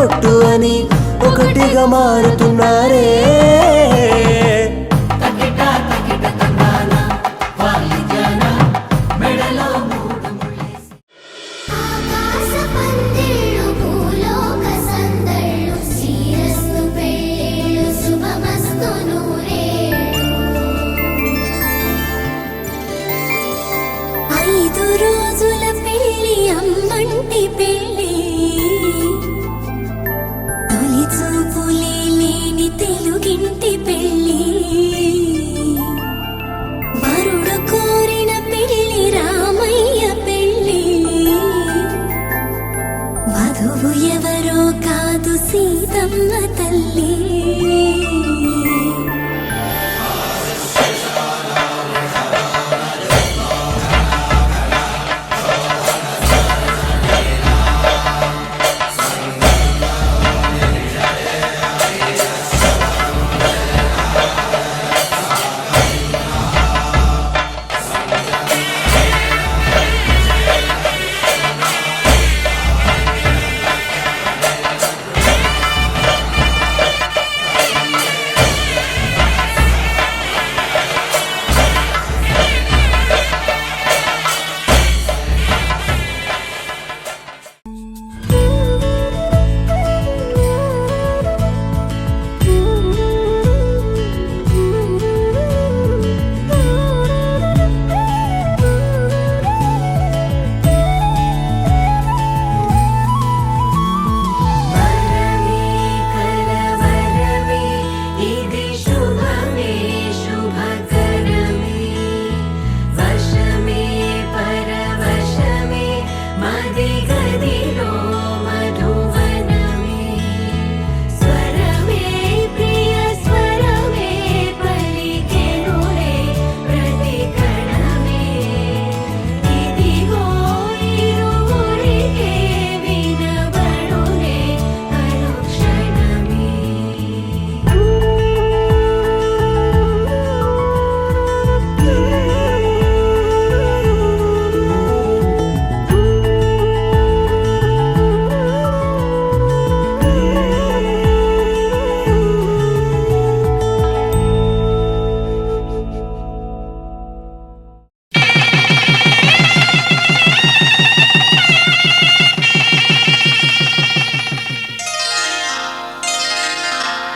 F: ఒట్టు అని ఒకటిగా మారుతున్నారే.
I: ఆకాశ పందిళ్ళు భూలోక సందళ్ళు శ్రీరస్తు పెళ్ళిళ్ళు శుభమస్తు నూరేళ్ళు. 5 రోజుల పెళ్ళి అమ్మంటి పెళ్ళి తొలి చూపులే లేని తెలుగింటి పెళ్ళి వరుడు కోరిన పెళ్ళి రామయ్య పెళ్ళి వధువు ఎవరో కాదు సీతమ్మ తల్లి.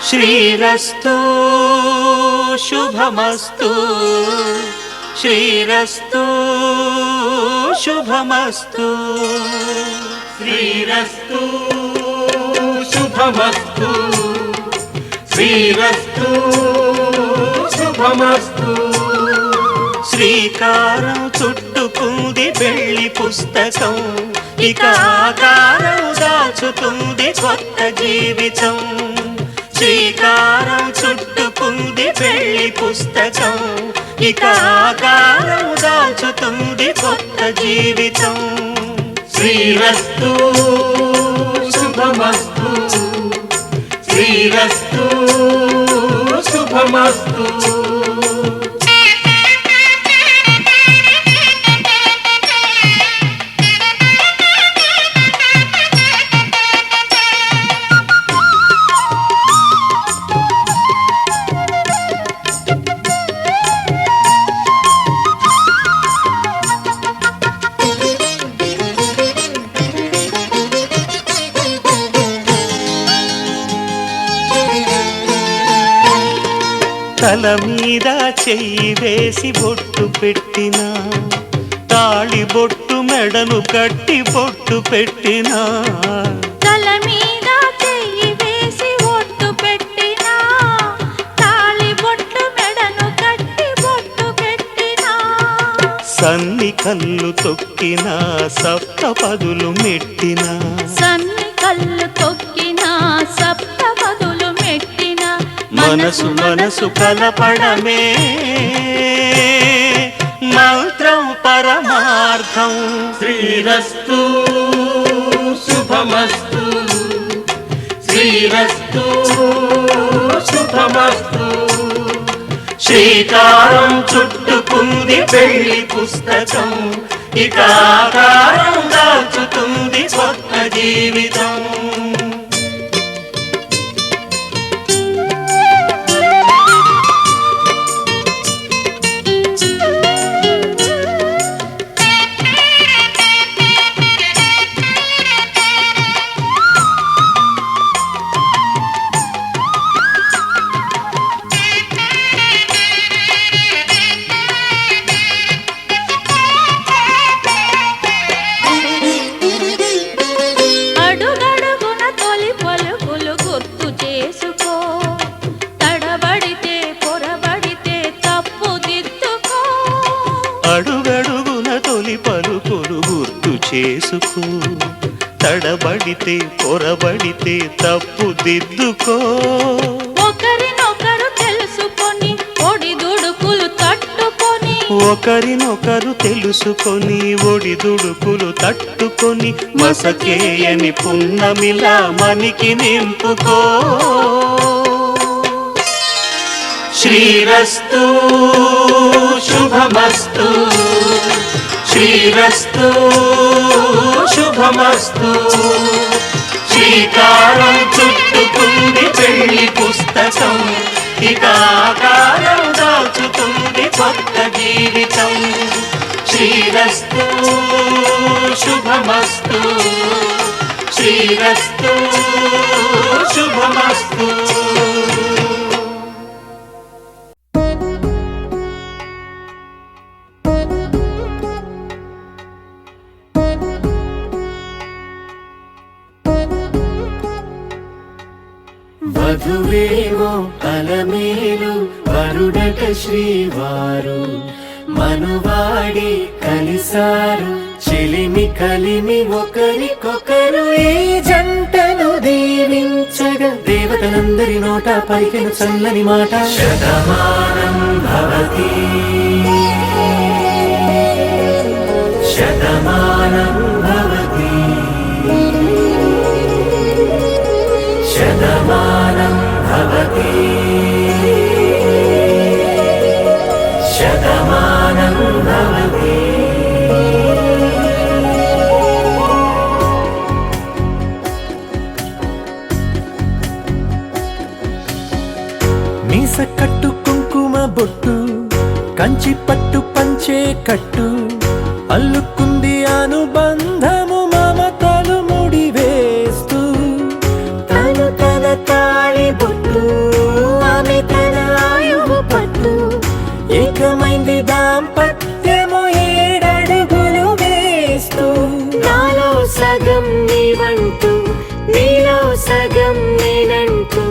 G: శ్రీరస్తు శుభమస్తు శ్రీరస్తు శుభమస్తు శ్రీరస్తు శుభమస్తు శ్రీరస్తు శుభమస్తు. శ్రీకారం చుట్టుకుంది పెళ్లి పుస్తకం, ఇక ఆకారం దాచుతుంది కొత్త జీవితం. శ్రీకారం చుట్టుకుంది పెళ్లి పుస్తకం, ఇక ఆకారం దాచుతుంది కొత్త జీవితం. శ్రీరస్తు శుభమస్తు శ్రీరస్తు శుభమస్తు. తల మీద చెయ్యి వేసి బొట్టు పెట్టినా, తాళి బొట్టు మెడను కట్టి బొట్టు పెట్టినా.
B: తల మీద చెయ్యి వేసి బొట్టు పెట్టినా, తాళి బొట్టు మెడను కట్టి బొట్టు పెట్టినా.
G: సన్ని కళ్ళు తొక్కినా, సప్తపదులు మెట్టినా.
B: సన్ని కళ్ళు తొక్కినా, సప్తపదులు మెట్టినా.
G: మనసు మనసు కలపడమే మంత్రం పరమార్థం. శ్రీరస్తు శుభమస్తు శ్రీరస్తు శుభమస్తు. శ్రీకారం చుట్టుకుంది పెళ్లి పుస్తకం, ఇక ఆకారం దాచుతుంది కొత్త జీవితం. తడబడితే పొరబడితే తప్పు దిద్దుకో.
B: ఒకరినొకరు తెలుసుకొని ఒడిదుడుకులు తట్టుకొని
G: ఒకరినొకరు తెలుసుకొని ఒడిదుడుకులు తట్టుకొని మసకేయని పున్నమిలా మనికి నింపుకో. శ్రీరస్తు శుభమస్తు శ్రీరస్తు శుభమస్తు. శ్రీకారం చుట్టుకుంది పెళ్లి పుస్తకం, ఇక ఆకారం దాచుతుంది కొత్త జీవితం. శ్రీరస్తు శుభమస్తు శ్రీరస్తు శుభమస్తు.
C: వధువేమో అలమేలు వరుడట శ్రీవారు, మనువాడి కలిసారు చెలిమి కలిమి ఒకరికొకరు. ఈ జంటను దీవించగా దేవతలందరి నోట పలికెను చల్లని మాట. శతమానం భవతి శతమానం భవతి శతమానం భవతి శతమానం భవతి.
E: మీస కట్టు కుంకుమ బొట్టు కంచి పట్టు పంచే కట్టు అల్లుకుంది అనుబంధము మమతలు ముడివేస్తూ.
I: తను తన తాళి బొట్టు ఆమె తన ఆయువు పట్టు
E: ఏకమైంది దాంపత్యము 7 అడుగులు వేస్తూ.
I: నాలో సగం నీవంటూ నీలో సగం నేనంటూ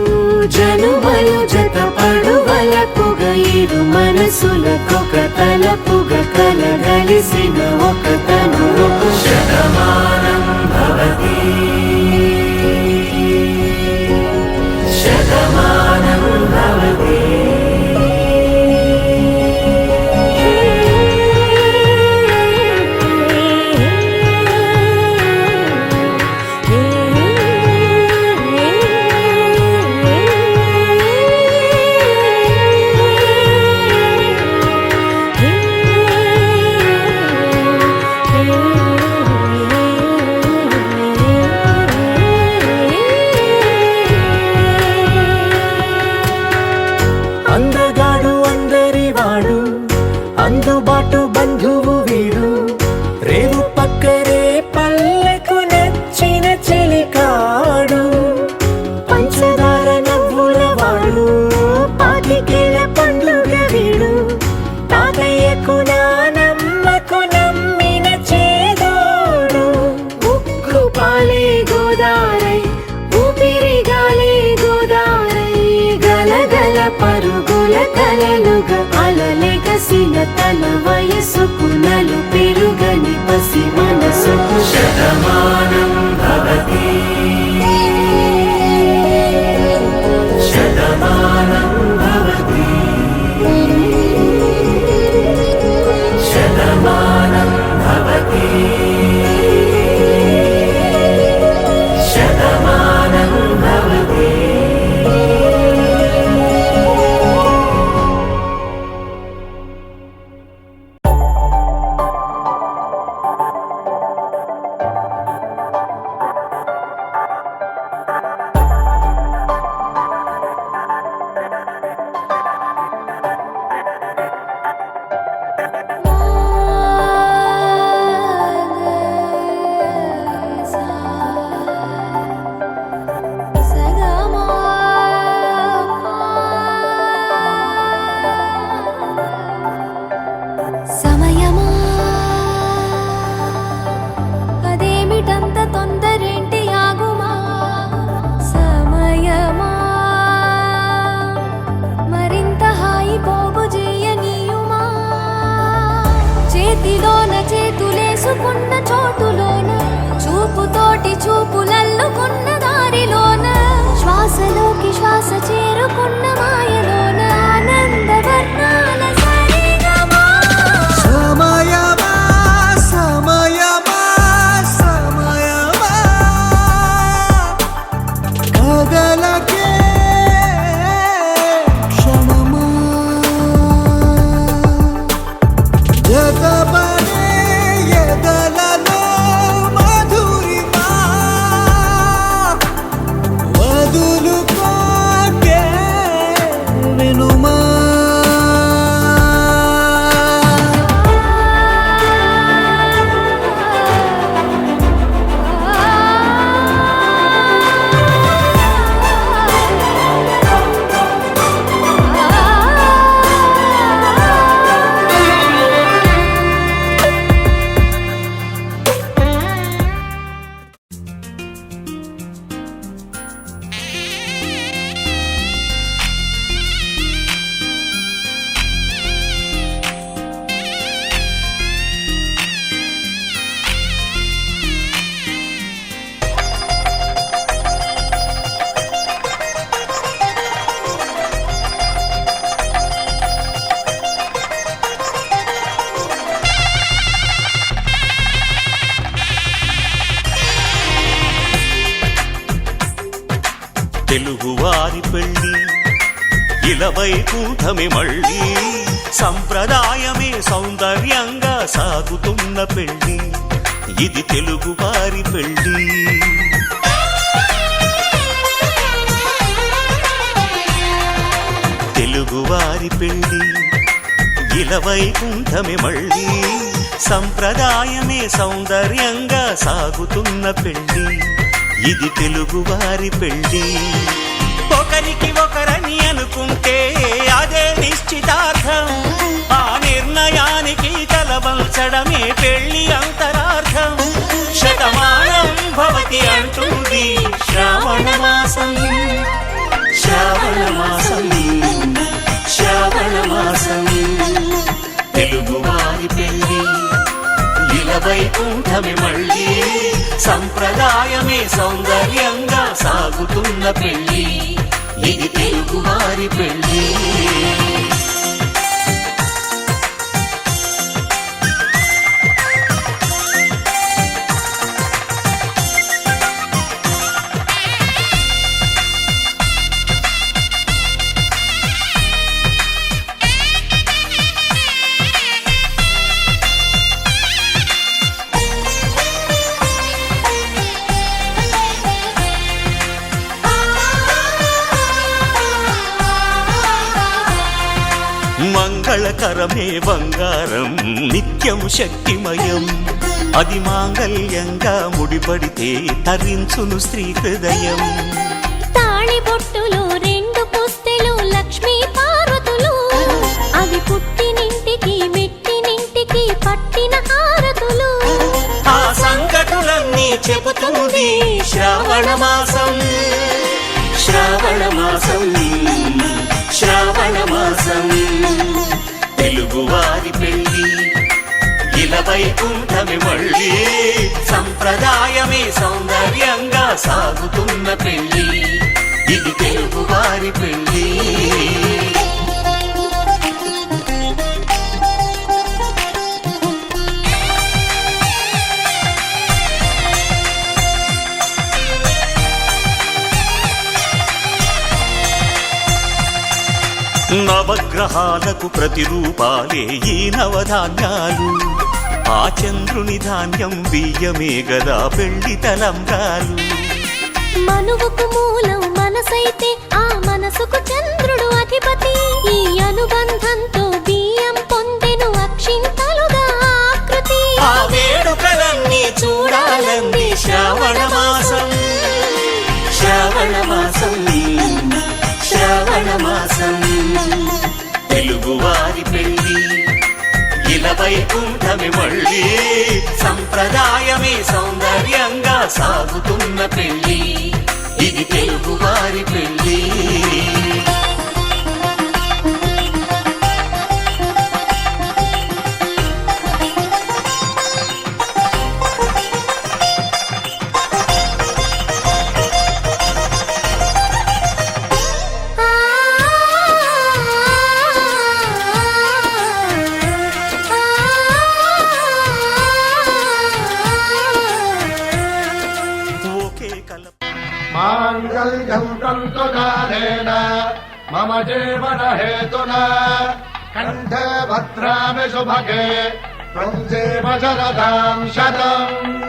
I: జనుమలు జత పడువలపుగ ఇరు మనసులకొక తలపుగ కలగలిసిన ఒక తను.
C: శతమానం భవతి శతమానం భవతి
E: అందగాడు అందరి వాడు అందుబాటు బంధువు వీడు రేవు పక్కరే పల్లెకు నచ్చిన చెలికాడు.
I: పంచదార నవ్వుల వాడు పాతికేల పండుగ వీడు తాతయ్యకు నానమ్మకు నమ్మిన చేదోడు. ఉక్కు పాలే గోదారై ఊపిరిగాలే గోదారై గలగల పరుగుల కలలుగా అలలెగసిన తన వయసుకు నలు పెరుగని పసి మనసుకు.
C: శతమానం భవతి శతమానం భవతి శతమానం భవతి శతమానం భవతి.
I: సమయమా అదేమిటంత తొందరేంటి ఆగుమా. సమయమా మరింత హాయి పోగు చేయనీయుమా. చేతిలోన చేతులేసుకున్న చోటులోన చూపుతోటి కోటి చూపులల్లుకున్న దారిలోన శ్వాసలోకి శ్వాస చేరుకున్న మాయలోన ఆనందవర్ణాల సరిగమా
E: సమయమా సమయమా సమయమా కదలకే క్షణమా జగబడే ఎదలలో మధురిమా వదులుకోకే వినుమా
G: తెలుగువారి పెళ్ళి ఇలవైకుంఠమే మళ్ళీ సంప్రదాయమే సౌందర్యంగా సాగుతున్న పెళ్ళి ఇది తెలుగువారి పెళ్ళి తెలుగువారి పెళ్ళి ఇలవైకుంఠమే మళ్ళీ సంప్రదాయమే సౌందర్యంగా సాగుతున్న పెళ్ళి ఇది తెలుగువారి పెళ్ళి ఒకరికి ఒకరని అనుకుంటే అదే నిశ్చితార్థం ఆ నిర్ణయానికి తలవంచడమే పెళ్ళి అంతరార్థం శతమానం భవతి అంటుంది శ్రావణ మాసం శ్రావణ మాసం శ్రావణ మాసం తెలుగువారి పెళ్ళి ఇలవైకుంఠమే మళ్ళీ సంప్రదాయమే సౌందర్యంగా సాగుతున్న పెళ్ళి ఇది తెలుగువారి పెళ్ళి మంగళకరమే బంగారం నిత్యం శక్తిమయం అది మాంగళ్యంగా ముడిపడితే తరించును స్త్రీ హృదయం
I: తాళి బొట్టులో రెండు పుస్తెలు లక్ష్మీ పార్వతులు అవి పుట్టినింటికి మెట్టినింటికి పట్టిన హారతులు
G: ఆ సంగతులన్నీ చెబుతుంది శ్రావణ మాసం శ్రావణ మాసం శ్రావణ మాసం తెలుగువారి పెళ్ళి ఇలవైకుంఠమే మళ్ళీ సంప్రదాయమే సౌందర్యంగా సాగుతున్న పెళ్ళి ఇది తెలుగువారి పెళ్ళి నవగ్రహాలకు ప్రతిరూపాలే ఈ నవధాన్యాలు ఆ చంద్రుని ధాన్యం బియ్యమే గదా పెళ్లి తలంబ్రాలు
I: మనువుకు మూలం మనసైతే ఆ మనసుకు చంద్రుడు అధిపతి ఈ అనుబంధంతో బియ్యం పొందెను అక్షింతలుగా ఆకృతి
G: ఆ వేడుకలన్నీ చూడాలంది శ్రావణ మాసం శ్రావణ మాసం శ్రావణ మాసం తెలుగువారి పెళ్ళి ఇలవైకుంఠమే మళ్ళీ సంప్రదాయమే సౌందర్యంగా సాగుతున్న పెళ్ళి ఇది తెలుగువారి పెళ్ళి
J: तन्तुकालेन मम जीवन हेतुना कण्ठे भद्रामि सुभगे त्वं जीव शरदां शतम्।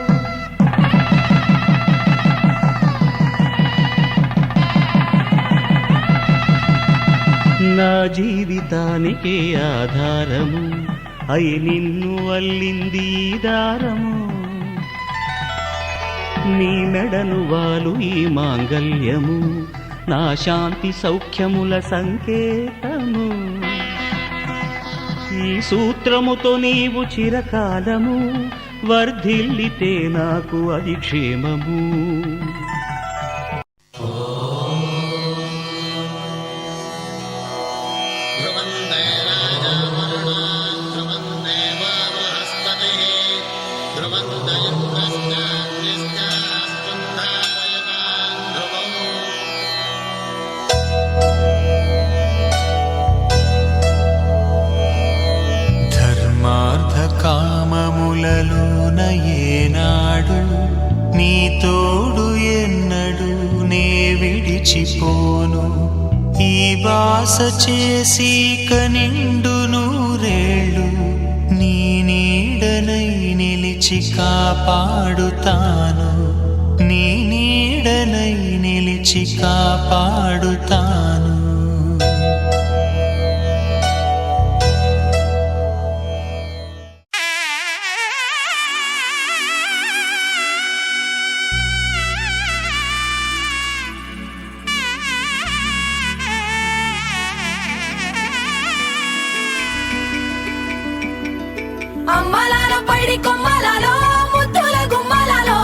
H: నా జీవితానికి ఆధారము అయి నిన్ను అల్లింది దారము నీ మెడను వాలు ఈ మాంగల్యము నా శాంతి సౌఖ్యముల సంకేతము ఈ సూత్రముతో నీవు చిరకాలము వర్ధిల్లితే నాకు అది క్షేమము
E: కామములలోన ఏనాడు నీ తోడు ఎన్నడు నే విడిచిపోను ఈ బాస చేసి కనిండు నూరేళ్ళు నీ నీడనై నిలిచి కాపాడుతాను నీ నీడనై నిలిచి కాపాడుతాను
B: అమ్మలాల పైడి కొమ్మలలో ముద్దుల గుమ్మలలో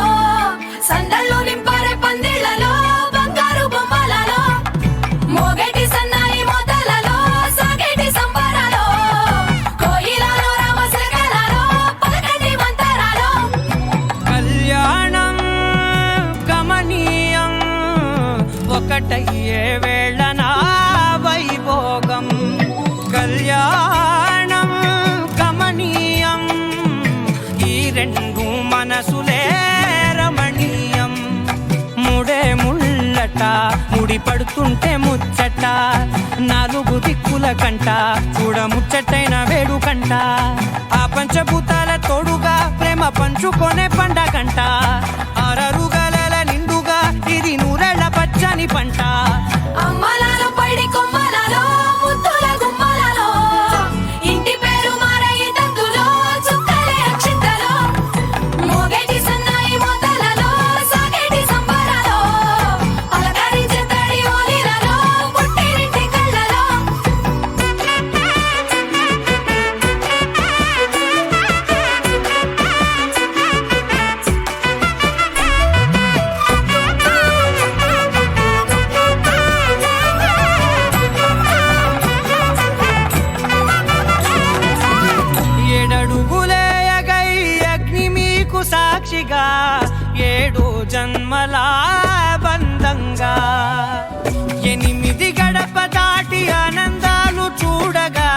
B: సందళ్ళు నింపరే పందిళ్లలో బంగారు బొమ్మలలో మోగేటి సన్నాయి మోతలలో సాగేటి సంబరాలో కోయిలలో రామశకలలో పలకటి మంతరాలో
E: కళ్యాణం గమనీయం ఒకటయ్యే వేళ నా వైభోగం కళ్యాణం గమనీయం ఈ రెండు మనసులే రమణీయం ముడే ముళ్ళట ముడి పడుతుంటే ముచ్చట నాలుగు దిక్కుల కంట చూడ ముచ్చటైన వేడుకంట ఆ పంచభూతాల తోడుగా ప్రేమ పంచుకొనే పండగంట ఆరరుగల నిండుగా ఇది నూరెళ్ళ పచ్చని పంట
B: అమ్మలాల పైడి కొమ్మలలో ముద్దుల గుమ్మలలో ఇంటి పేరు మారయి తందులో చుక్కలే అక్షింతలో మోగేటి సన్నాయి మోతలలో సాగేటి సంబరాలో పలకరించే తడి ఓలిలలో పుట్టినింటి కళ్ళలో
E: ఏడడుగులేయగై అగ్ని మీకు సాక్షిగా ఏడు జన్మల బంధంగా ఎనిమిది గడప దాటి ఆనందాలు చూడగా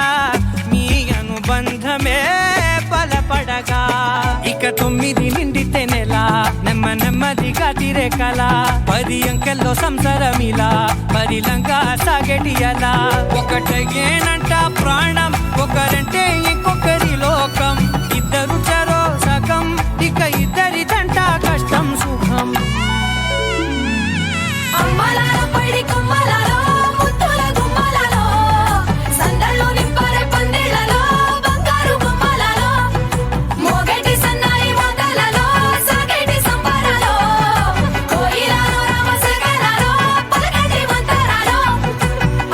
E: మీ అనుబంధమే బలపడగా ఇక 9 నిండితే నెల నెమ్మదిగా తిరే కల 10 అంకెల్లో సంసారమిలా పరిలంగా సాగటి అలా ఒకటేనంట ప్రాణం ఒకరంటే ఇంకొకరి లోకం ఇద్దరు చరో సగం ఇక ఇద్దరిదంట కష్టం సుఖం
B: అమ్మలాల పైడి కొమ్మలలో ముద్దుల గుమ్మలలో సందళ్ళు నింపరే పందిళ్లలో బంగారు బొమ్మలలో మోగేటి సన్నాయి మోతలలో సాగేటి సంబరాలో కోయిలలో రామశకలలో పలకటి మంతరాలో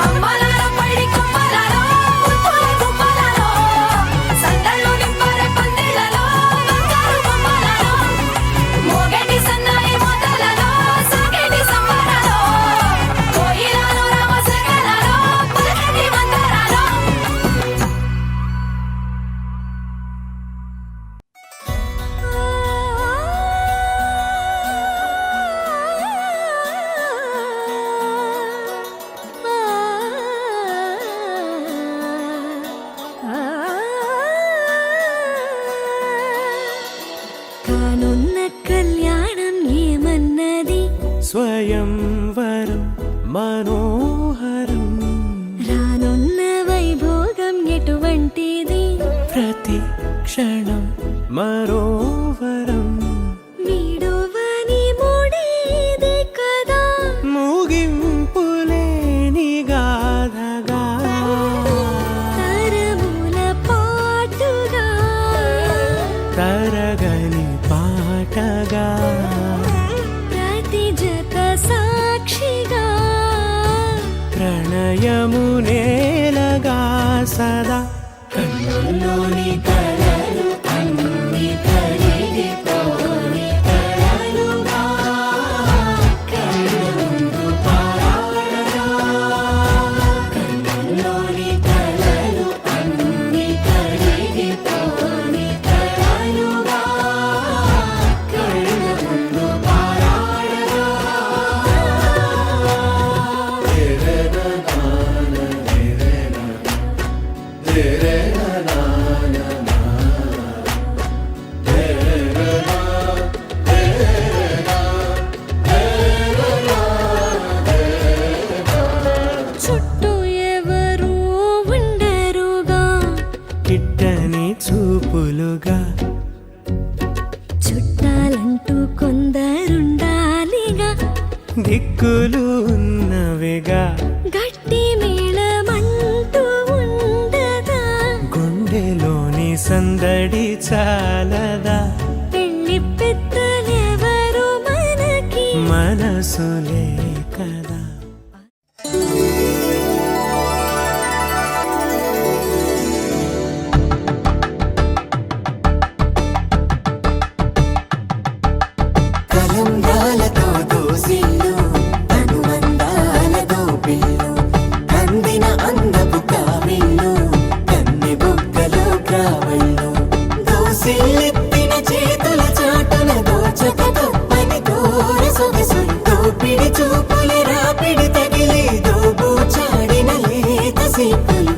B: అమ్మలాల పైడి కొమ్మలలో ముద్దుల గుమ్మలలో
D: మనోహరం
I: రానున్న వైభోగం ఎటువంటిది
D: ప్రతి క్షణం మరోవరం
I: వీడువని మూడేది కదా
D: ముగింపులేని గాథగా
I: తరముల పాటుగా
D: తరగని పాటగా
I: ప్రతి జత సాక్షిగా
D: ప్రణయము నేలగా సదా కన్నుల్లోని కలలు అన్ని కరిగిపోని కలలుగా కళ్ళు ముందు పారాడగా కన్నుల్లోని కలలు అన్ని కరిగిపోని కలలుగా కళ్ళు ముందు పారాడగా
I: చుట్టూ ఎవరు ఉండరుగా
D: కిట్టని చూపులుగా
I: చుట్టాలంటూ కొందరుండాలిగా
D: దిక్కులు ఉన్నవిగా
I: గట్టి మేళమంటూ ఉండదా
D: గుండెలోని సందడి చాలదా
I: పెళ్లి పెద్దలెవరు మనకి
D: మనసులే కదా
F: కలంగాలతో దోసిల్లు అనుమందాలతో పిల్లు కందిన అందపు కావిల్లు కన్నె బుగ్గలో గ్రావళ్ళు దోసిల్లెత్తిన చేతుల చాటున దోచక తప్పని దూర సొగసుంటూ పిడి చూపుల రాపిడి తగిలి దోబూచాడిన లేత సీపులు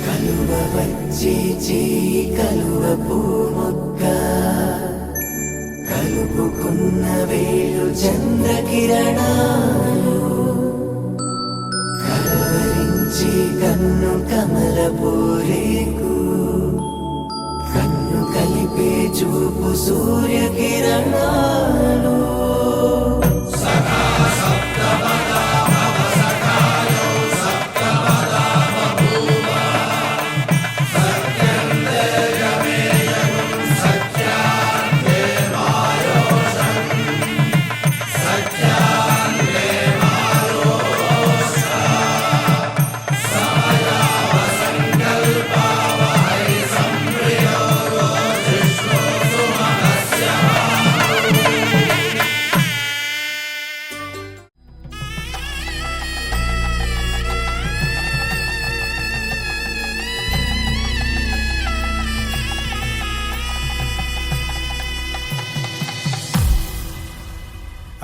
F: కలువ వచ్చి కలువ పూమొక్క కలుపుకున్న వేలు చంద్రకిరణాలు కలవరించి కన్ను కమల పూరేకు కన్ను కలిపే చూపు సూర్యకిరణాలు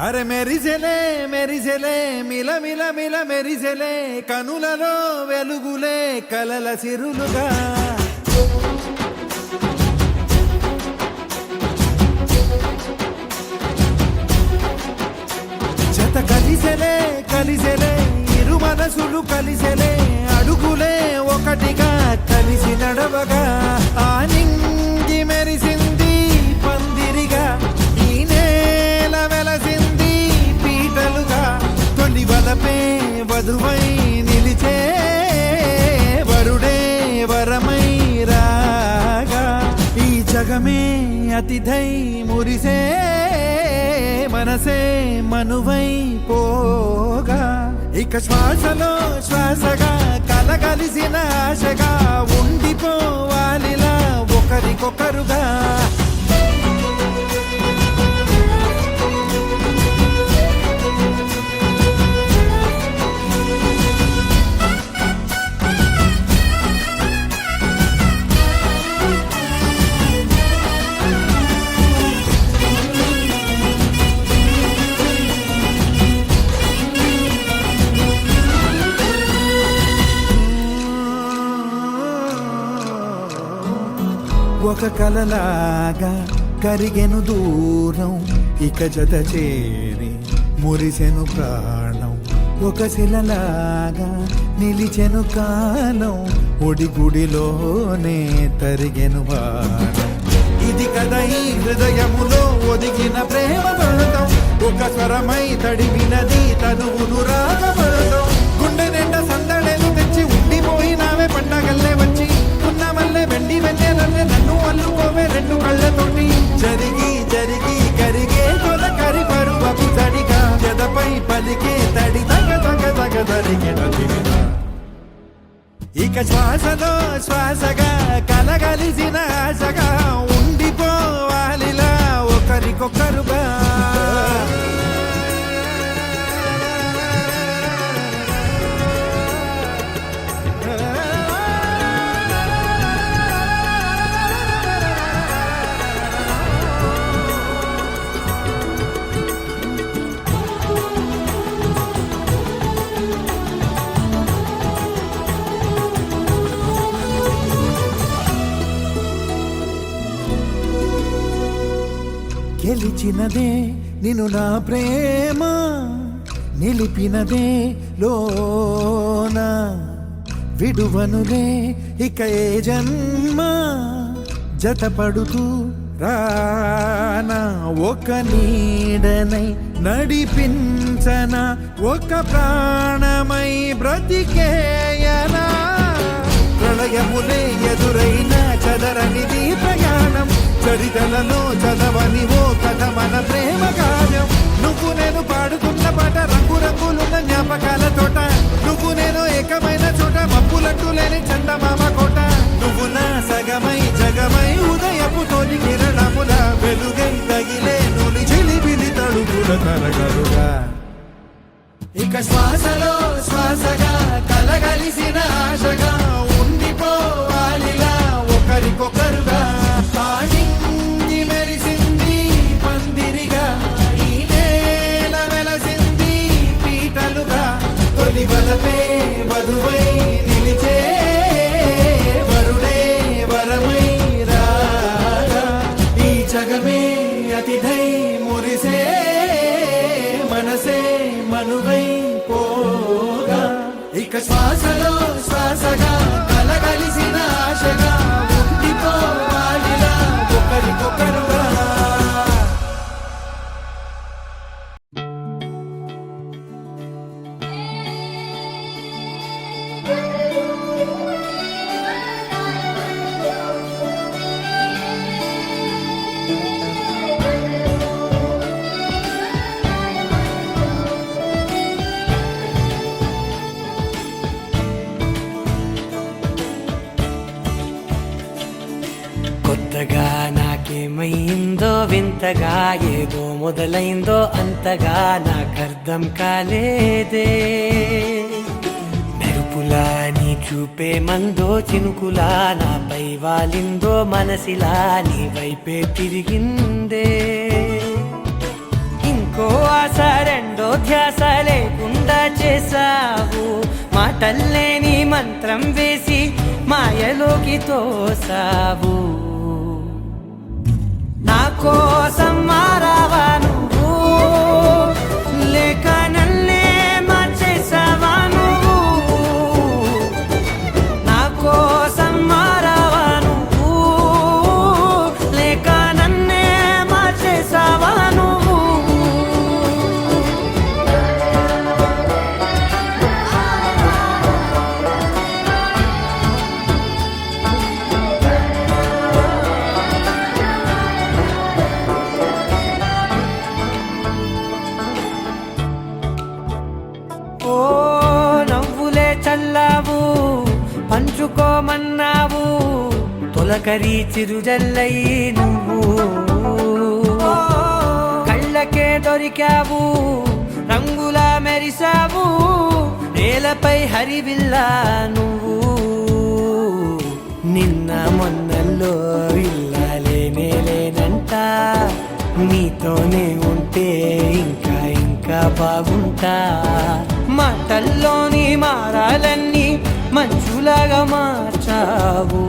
K: అరే మెరిసెలే మెరిసెలే మిల మిల మిల మెరిసెలే కనులలో వెలుగులే కలల సిరులుగా జత కలిసెలే కలిసెలే ఇరు మనసులు కలిసెలే అడుగులే ఒకటిగా కలిసి నడవగా ఆ నింగి మెరిసింది పందిరిగా ఈ నేల వెలసింది పీటలుగా తొలి వలపే వధువై నిలిచే వరుడే వరమై రాగా ఈ జగమే అతిథై మురిసే మనసే మనువై పోగా ఇక శ్వాసలో శ్వాసగా కలగలిసిన ఆశగా ఉండిపోవాలిలా ఒకరికొకరుగా ఒక కలలాగా కరిగెను దూరం ఇక జత చేరి మురిసెను ప్రాణం ఒక శిలలాగా నిలిచెను కాలం ఒడిగుడిలోనే తరిగెను వారం ఇది కదా ఈ హృదయములో ఒదిగిన ప్రేమ బంధం ఒక స్వరమై తడివినది తనువును రాగబంధం గుండె నిండా సందడేలు తెచ్చి ఉండిపోయినావే పండగల్లే వచ్చి ఉన్న మల్లె వెండి వెన్నెలల్లే నన్ను అల్లుకోవే రెండు కళ్ళతోటి జరిగి జరిగి కరిగే తొల కరి పరువపు తడిగా జదపై పలికే తడి తగ తగ తగ తరిగిన ఇక శ్వాసలో శ్వాసగా కలగలిసిన ఆశగా ఉండిపోవాలిలా ఒకరికొకరుగా గెలిచినదే నిన్ను నా ప్రేమ నిలిపినదే లోన విడువనులే ఇక ఏ జన్మ జతపడుతూ రానా ఒక నీడనై నడిపించన ఒక ప్రాణమై బ్రతికేయనా ప్రళయములే ఎదురైన చదరనిది ప్రయాణం చరితలలో చదవని ఓ కథ మన ప్రేమ కార్యం నువ్వు నేను పాడుతున్న పాట రంగు రంగులున్న జ్ఞాపకాల తోట నువ్వు నేను ఏకమైన చోట మబ్బులంటూ లేని చందమామ కోట నువ్వు నా సగమై జగమై ఉదయపు తోని కిరణముల వెలుగై తగిలే నులి చిలిబిలి తడుగుల తరగలుగా ఇక శ్వాసలో శ్వాసగా కలగలిసిన ఆశగా ఉండిపోవాలిలా ఒకరికొకరుగా పాడింది మెరిసింది పందిరిగా ఈ నేల వెలసింది పీటలుగా తొలి బలపే వధువై నిలిచే వరుడే వరమై రాగా ఈ జగమే అతిథై మురిసే మనసే మనువై పోగా ఇక శ్వాసలో శ్వాసగా కలగలిసిన ఆశగా ఉండిపోవాలిలా ఒకరికొకరుగా
E: కొత్తగా నాకేమైందో వింతగా ఏదో మొదలైందో అంతగా నాకర్థం కాలేదే మెరుపులా నీ చూపే మందో చినుకులా నాపై వాలిందో మనసిలా నీ వైపే తిరిగిందే ఇంకో ఆశ రెండో ధ్యాస లేకుండా చేసావు మాటల్లే నీ మంత్రం వేసి మాయలోకి తోసావు నా కోసం మారావా నువ్వు లేక నన్నే మార్చేసావా నువ్వు నా కోసం మారావా నువ్వు లేక నన్నే మార్చేసావా నువ్వు ఓ నవ్వులే చల్లావు పంచుకోమన్నావు తొలకరి చిరుజల్లై నువ్వు కళ్ళకే దొరికావు రంగులా మెరిసావు నేలపై హరివిల్లా నువ్వు నిన్న మొన్నల్లో ఇల్లాలేనే లేనంట నీతోనే ఉంటే ఇంకా ఇంకా బాగుంటా మాటల్లోని మారాలన్నీ మంచులాగా మార్చావు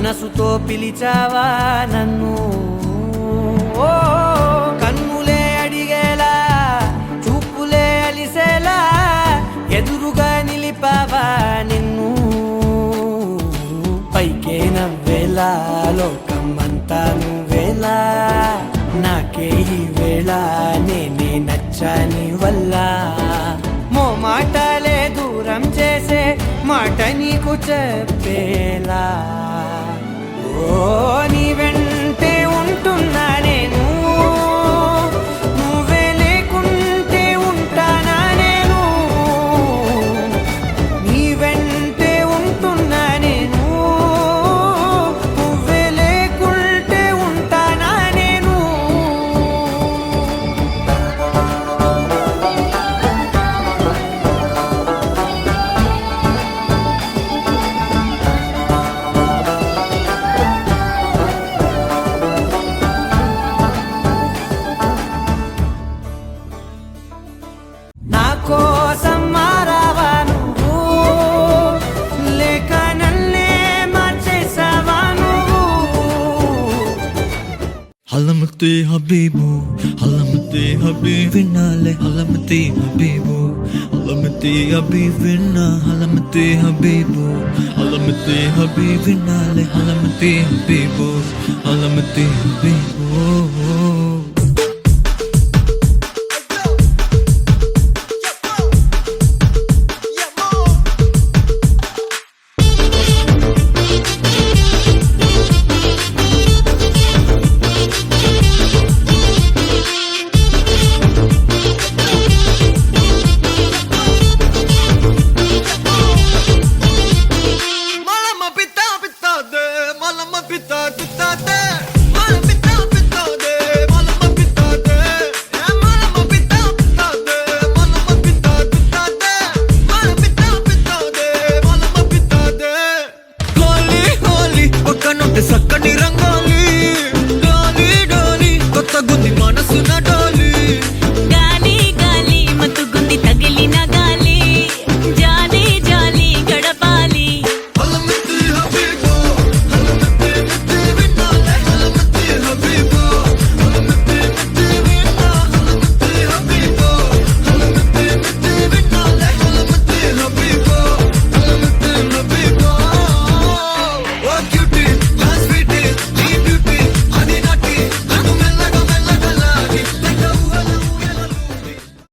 E: మనసుతో పిలిచావా నన్ను ఓ కన్నులే అడిగేలా చూపులే అలిసేలా ఎదురుగా నిలిపావా నిన్ను పైకే నవ్వేలా లోకం అంతా నువ్వేలా నాకే ఈ వేళ నేనే నచ్చాని వల్ల మో మాటలే దూరం చేసే మాట నీకు చెప్పేలా ఓ నీ వెంటే ఉంటున్నా నేను నువ్వే లేకుంటే ఉంటానా నేను నీ వెంటే ఉంటున్నా నేను నువ్వే లేకుంటే ఉంటానా నేను నా కోసం మారావా నువ్వు లేక నన్నే మార్చేసావా నువ్వు
L: علمتي حبيبو علمتي حبيبنا لي علمتي حبيبو علمتي حبيبنا علمتي حبيبو علمتي حبيبنا لي علمتي حبيبو علمتي حبيبو
F: సక్క